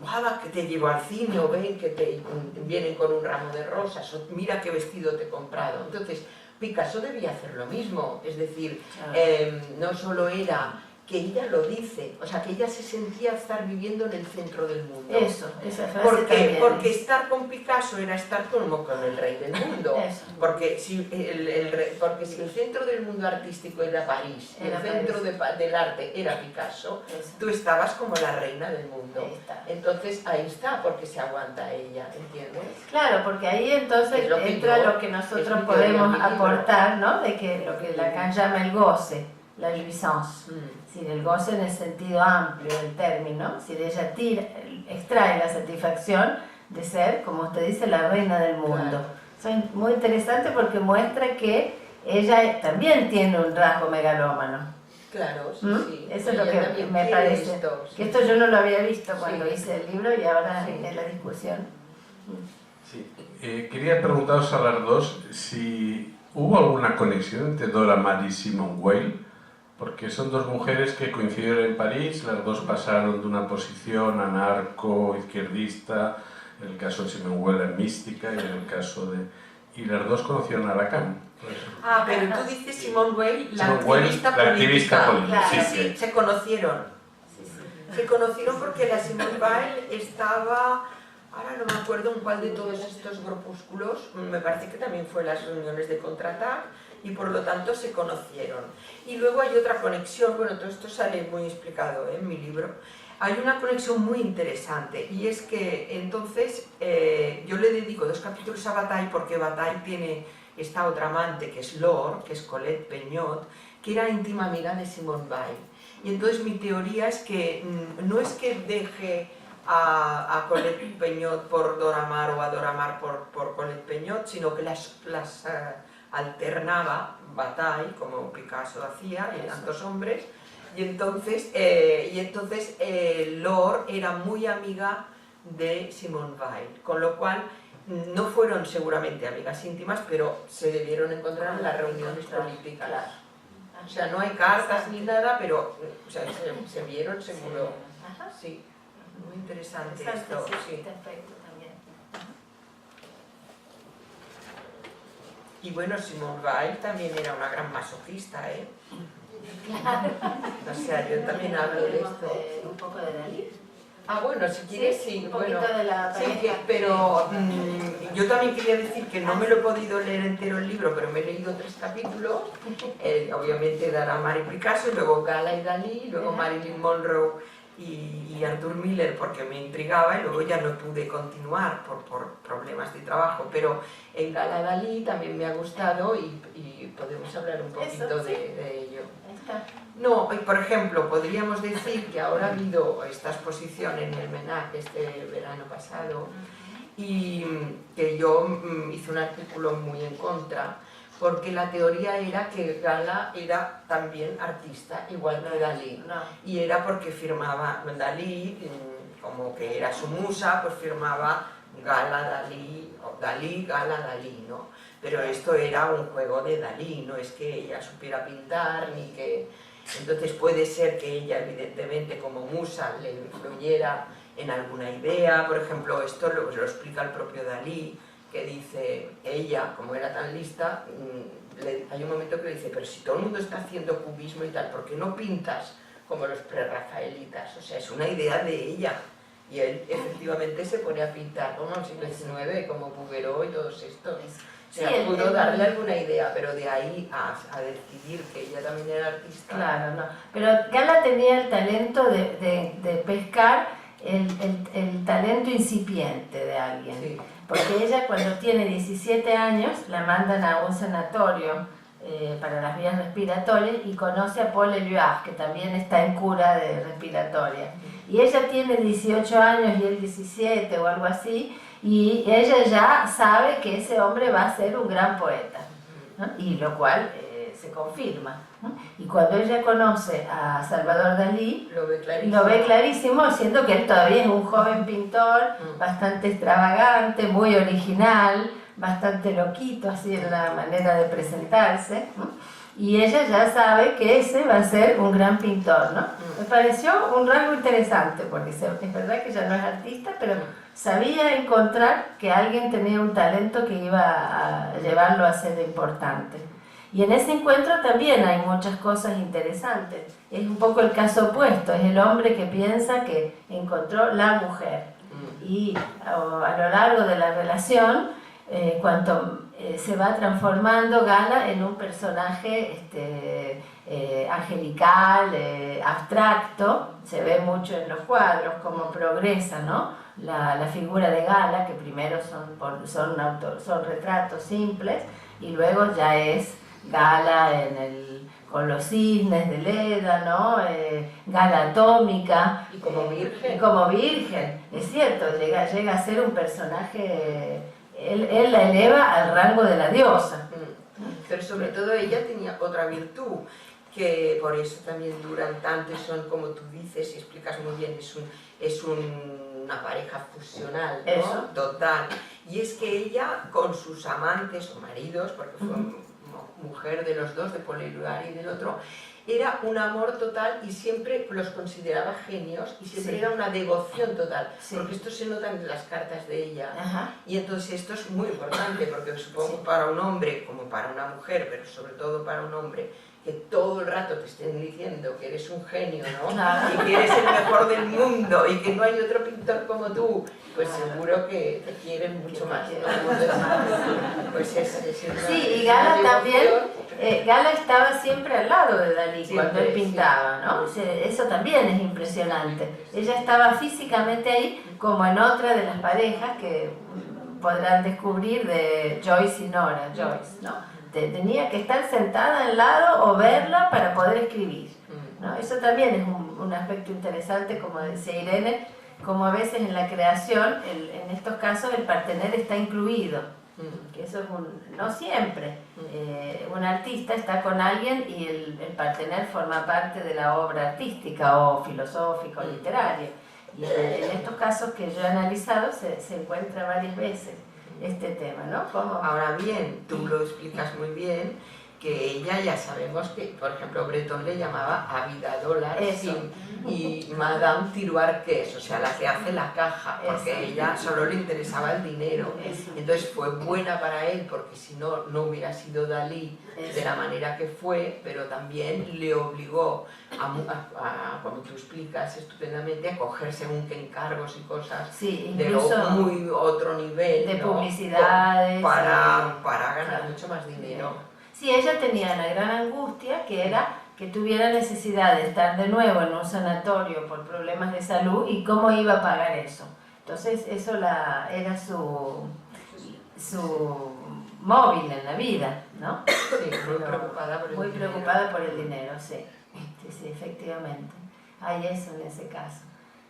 guau, que te llevo al cine, o ven que te vienen con un ramo de rosas, o mira qué vestido te he comprado. Entonces, Picasso debía hacer lo mismo, es decir, no solo era que ella lo dice, o sea, que ella se sentía estar viviendo en el centro del mundo. Eso, esa frase ¿Por qué? también. Porque estar con Picasso era estar como con el rey del mundo. Eso. Porque si el centro del mundo artístico era París, y el centro del arte era Picasso, Eso. tú estabas como la reina del mundo. Ahí está. Entonces ahí está, porque se aguanta ella, ¿entiendes? Claro, porque ahí entonces Es lo que entra yo- lo que es nosotros mi teoría, podemos mi libro. aportar, ¿no? De que lo que Lacan llama el goce, la jouissance. Es decir, el goce en el sentido amplio del término, si ella extrae la satisfacción de ser, como usted dice, la reina del mundo. Claro. Eso es muy interesante porque muestra que ella también tiene un rasgo megalómano. Claro, sí, ¿Mm? sí. Eso es lo Ella que también me quiere parece. esto, Que sí. esto yo no lo había visto cuando Sí. hice el libro y ahora Sí. en la discusión. Sí. Quería preguntaros a las dos si hubo alguna conexión entre Dora Maar y Simone Weil, porque son dos mujeres que coincidieron en París, las dos pasaron de una posición anarco-izquierdista, en el caso de Simone Weil era mística y en el caso de... y las dos conocieron a Lacan. Ah, pero tú dices Simone Weil, la Simone Weil, activista la política. activista política, Claro. sí, Sí, se conocieron. Se conocieron porque la Simone Weil estaba, ahora no me acuerdo en cuál de todos estos grupúsculos, me parece que también fue las reuniones de Contraatac, y por lo tanto se conocieron. Y luego hay otra conexión, bueno, todo esto sale muy explicado en mi libro. Hay una conexión muy interesante, y es que entonces yo le dedico 2 capítulos a Bataille porque Bataille tiene esta otra amante que es Laure, que es Colette Peñot, que era íntima amiga de Simone Weil. Y entonces mi teoría es que no es que deje a Colette Peñot por Dora Maar o a Dora Maar por Colette Peñot, sino que las alternaba Bataille, como Picasso hacía, y tantos hombres, y entonces Laure era muy amiga de Simone Weil, con lo cual no fueron seguramente amigas íntimas, pero se debieron encontrar en las reuniones políticas. O sea, no hay cartas ni nada, pero o sea, se vieron seguro. Ajá. Sí, muy interesante Interesante, esto. sí, Sí. este aspecto también. Y bueno, Simone Weil también era una gran masoquista, ¿eh? O sea, yo también hablo de esto. Un poco de Dalí. Ah, bueno, si quieres, Sí, sí, un poquito bueno. de la Sí, pareja. pero yo también quería decir que no me lo he podido leer entero el libro, pero me he leído 3 capítulos, obviamente Dora Maar y Picasso, y luego Gala y Dalí, y luego Marilyn Monroe y Arthur Miller, porque me intrigaba, y luego ya no pude continuar por problemas de trabajo, pero en Gala Dalí también me ha gustado y podemos hablar un poquito Eso, sí. de ello. Ahí está. No, y por ejemplo, podríamos decir que ahora ha habido esta exposición en el MENAC este verano pasado y que yo hice un artículo muy en contra porque la teoría era que Gala era también artista, igual que Dalí. No. Y era porque firmaba Dalí, como que era su musa, pues firmaba Gala, Dalí, o Dalí, Gala, Dalí, ¿no? Pero esto era un juego de Dalí, no es que ella supiera pintar ni que... Entonces puede ser que ella, evidentemente, como musa, le influyera en alguna idea. Por ejemplo, esto lo explica el propio Dalí, que dice, ella, como era tan lista, hay un momento que le dice, pero si todo el mundo está haciendo cubismo y tal, ¿por qué no pintas como los prerrafaelitas? O sea, es una idea de ella. Y él efectivamente se pone a pintar como en el siglo XIX, como Bouguereau y todos estos. O sea, Sí, pudo darle alguna idea, pero de ahí a decidir que ella también era artista. Claro, no. Pero Gala tenía el talento de pescar el talento incipiente de alguien. Sí. Porque ella cuando tiene 17 años la mandan a un sanatorio para las vías respiratorias y conoce a Paul Éluard, que también está en cura de respiratoria. Y ella tiene 18 años y él 17 o algo así, y ella ya sabe que ese hombre va a ser un gran poeta, ¿no? Y lo cual se confirma, ¿no? Y cuando ella conoce a Salvador Dalí, lo ve clarísimo, siendo que él todavía es un joven pintor, bastante extravagante, muy original, bastante loquito así en la manera de presentarse, ¿no? y ella ya sabe que ese va a ser un gran pintor, ¿no? Me pareció un rasgo interesante, porque es verdad que ella no es artista, pero sabía encontrar que alguien tenía un talento que iba a llevarlo a ser importante. Y en ese encuentro también hay muchas cosas interesantes. Es un poco el caso opuesto, es el hombre que piensa que encontró la mujer. Y a lo largo de la relación, cuanto se va transformando Gala en un personaje angelical, abstracto, se ve mucho en los cuadros cómo progresa, ¿no? La figura de Gala, que primero son retratos simples y luego ya es Gala con los cisnes de Leda, ¿no? Gala atómica. Y como virgen. Y como virgen, es cierto, llega a ser un personaje, él la eleva al rango de la diosa. Pero sobre todo ella tenía otra virtud, que por eso también duran tanto y son, como tú dices y explicas muy bien, es una pareja fusional, ¿no? Eso. Total. Y es que ella con sus amantes o maridos, porque fue mujer de los dos, de Paul Éluard y del otro, era un amor total y siempre los consideraba genios y siempre era una devoción total, porque esto se nota en las cartas de ella. Y entonces esto es muy importante, porque supongo para un hombre como para una mujer, pero sobre todo para un hombre, que todo el rato te estén diciendo que eres un genio, ¿no? Y que eres el mejor del mundo y que no hay otro pintor como tú, pues seguro que te quieren mucho más, ¿no? Pues sí, y Gala también, Gala estaba siempre al lado de Dalí cuando él pintaba, ¿no? Eso también es impresionante. Ella estaba físicamente ahí, como en otra de las parejas que podrán descubrir de Joyce y Nora Joyce, ¿no? Tenía que estar sentada al lado o verla para poder escribir, ¿no? Eso también es un aspecto interesante, como decía Irene, como a veces en la creación, en estos casos el partener está incluido, que eso es no siempre. Un artista está con alguien y el partener forma parte de la obra artística o filosófica o literaria. Y en estos casos que yo he analizado se encuentra varias veces este tema, ¿no? Ahora bien, tú lo explicas muy bien, que ella ya sabemos que, por ejemplo, Breton le llamaba Ávida Dólar y Madame Tiroarqués, o sea, la que hace la caja, porque ella solo le interesaba el dinero. Entonces fue buena para él, porque si no, no hubiera sido Dalí de la manera que fue, pero también le obligó a como tú explicas estupendamente, a coger según qué encargos y cosas de muy otro nivel, de ¿no? publicidades para ganar mucho más dinero. Sí, ella tenía una gran angustia, que era que tuviera necesidad de estar de nuevo en un sanatorio por problemas de salud y cómo iba a pagar eso. Entonces eso era su móvil en la vida, ¿no? Sí, muy preocupada por el dinero. Sí, efectivamente. Hay eso en ese caso.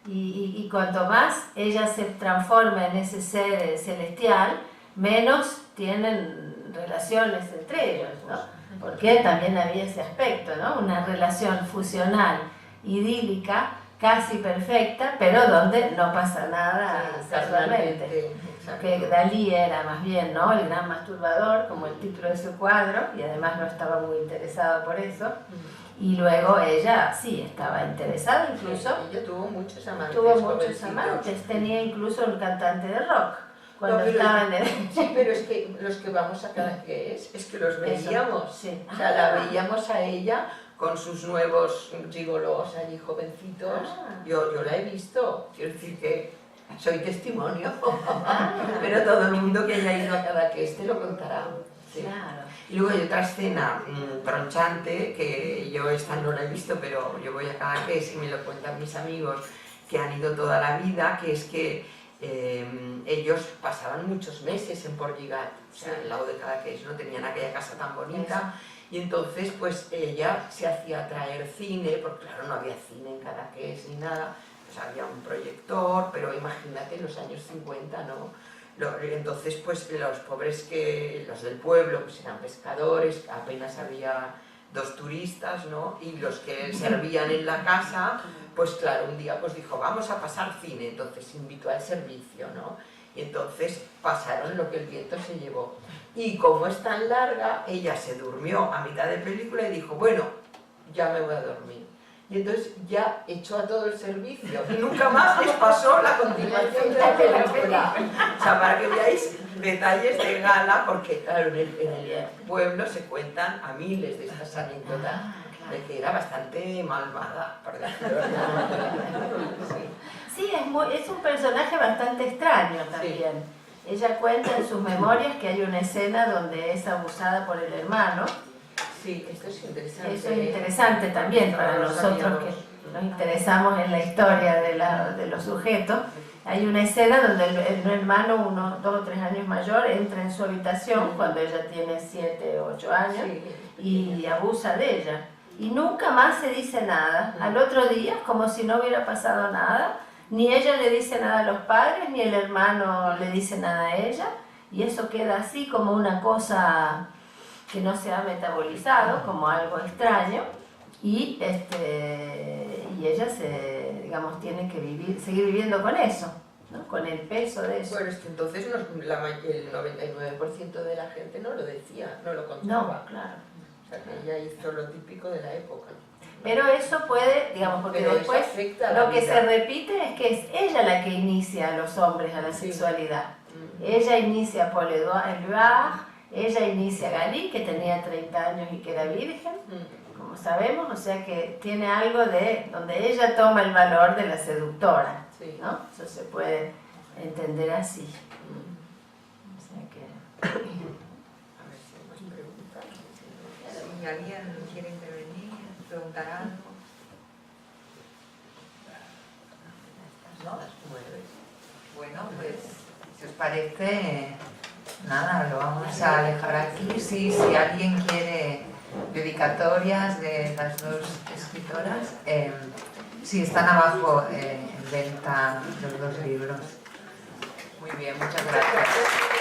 Y cuanto más ella se transforma en ese ser celestial, menos tienen relaciones entre ellos, ¿no? Porque también había ese aspecto, ¿no? Una relación fusional, idílica, casi perfecta, pero donde no pasa nada sexualmente. Que Dalí era más bien, ¿no? El gran masturbador, como el título de su cuadro, y además no estaba muy interesado por eso. Y luego ella sí estaba interesada, incluso. Ella tuvo muchos amantes. Tuvo muchos amantes, tenía incluso un cantante de rock. Cuando estaban Sí, pero es que los que vamos a Cadaqués es que los veíamos. O sea, la veíamos a ella con sus nuevos gigolos allí jovencitos. Yo la he visto, quiero decir que soy testimonio. Pero todo el mundo que haya ido a Cadaqués te lo contará. Sí. Claro. Y luego hay otra escena tronchante, que yo esta no la he visto, pero yo voy a Cadaqués y me lo cuentan mis amigos que han ido toda la vida, que es que ellos pasaban muchos meses en Portlligat, o sea, al lado de Cadaqués, no tenían aquella casa tan bonita, y entonces pues ella se hacía traer cine, porque claro, no había cine en Cadaqués ni nada, pues había un proyector, pero imagínate en los años 50, ¿no? Entonces pues los pobres los del pueblo pues eran pescadores, apenas había 2 turistas, ¿no? Y los que servían en la casa, pues claro, un día pues dijo, vamos a pasar cine, entonces invitó al servicio, ¿no? Y entonces pasaron lo que el viento se llevó. Y como es tan larga, ella se durmió a mitad de película y dijo, bueno, ya me voy a dormir. Y entonces ya echó a todo el servicio y nunca más les pasó la continuación de la película. O sea, para que veáis detalles de gala, porque claro, en el pueblo se cuentan a miles de estas anécdotas de que era bastante malvada, por decirlo de alguna manera. Sí, es un personaje bastante extraño también. Sí. Ella cuenta en sus memorias que hay una escena donde es abusada por el hermano. Sí, esto es interesante. Eso es interesante también para nosotros que nos interesamos en la historia de los sujetos. Hay una escena donde el hermano, 1, 2 o 3 años mayor, entra en su habitación cuando ella tiene 7 o 8 años y abusa de ella. Y nunca más se dice nada. Al otro día, como si no hubiera pasado nada, ni ella le dice nada a los padres, ni el hermano le dice nada a ella. Y eso queda así como una cosa que no se ha metabolizado, como algo extraño. Y ella digamos, tiene que seguir viviendo con eso, ¿no? Con el peso de eso. Bueno, es que entonces el 99% de la gente no lo decía, no lo contaba. No, claro. O sea, que ella hizo lo típico de la época. Pero eso puede, digamos, porque pero después lo que se repite es que es ella la que inicia a los hombres a la sexualidad. Ella inicia a Paul Éluard, ella inicia a Galí, que tenía 30 años y que era virgen, como sabemos, o sea que tiene algo de donde ella toma el valor de la seductora, ¿no? Eso se puede entender así. O sea que... A ver si hay más preguntas. Si alguien quiere intervenir, preguntar algo. ¿No? Bueno, pues si os parece, nada, lo vamos a dejar aquí. Si alguien quiere dedicatorias de las dos escritoras, sí, están abajo en venta los dos libros. Muy bien, muchas gracias.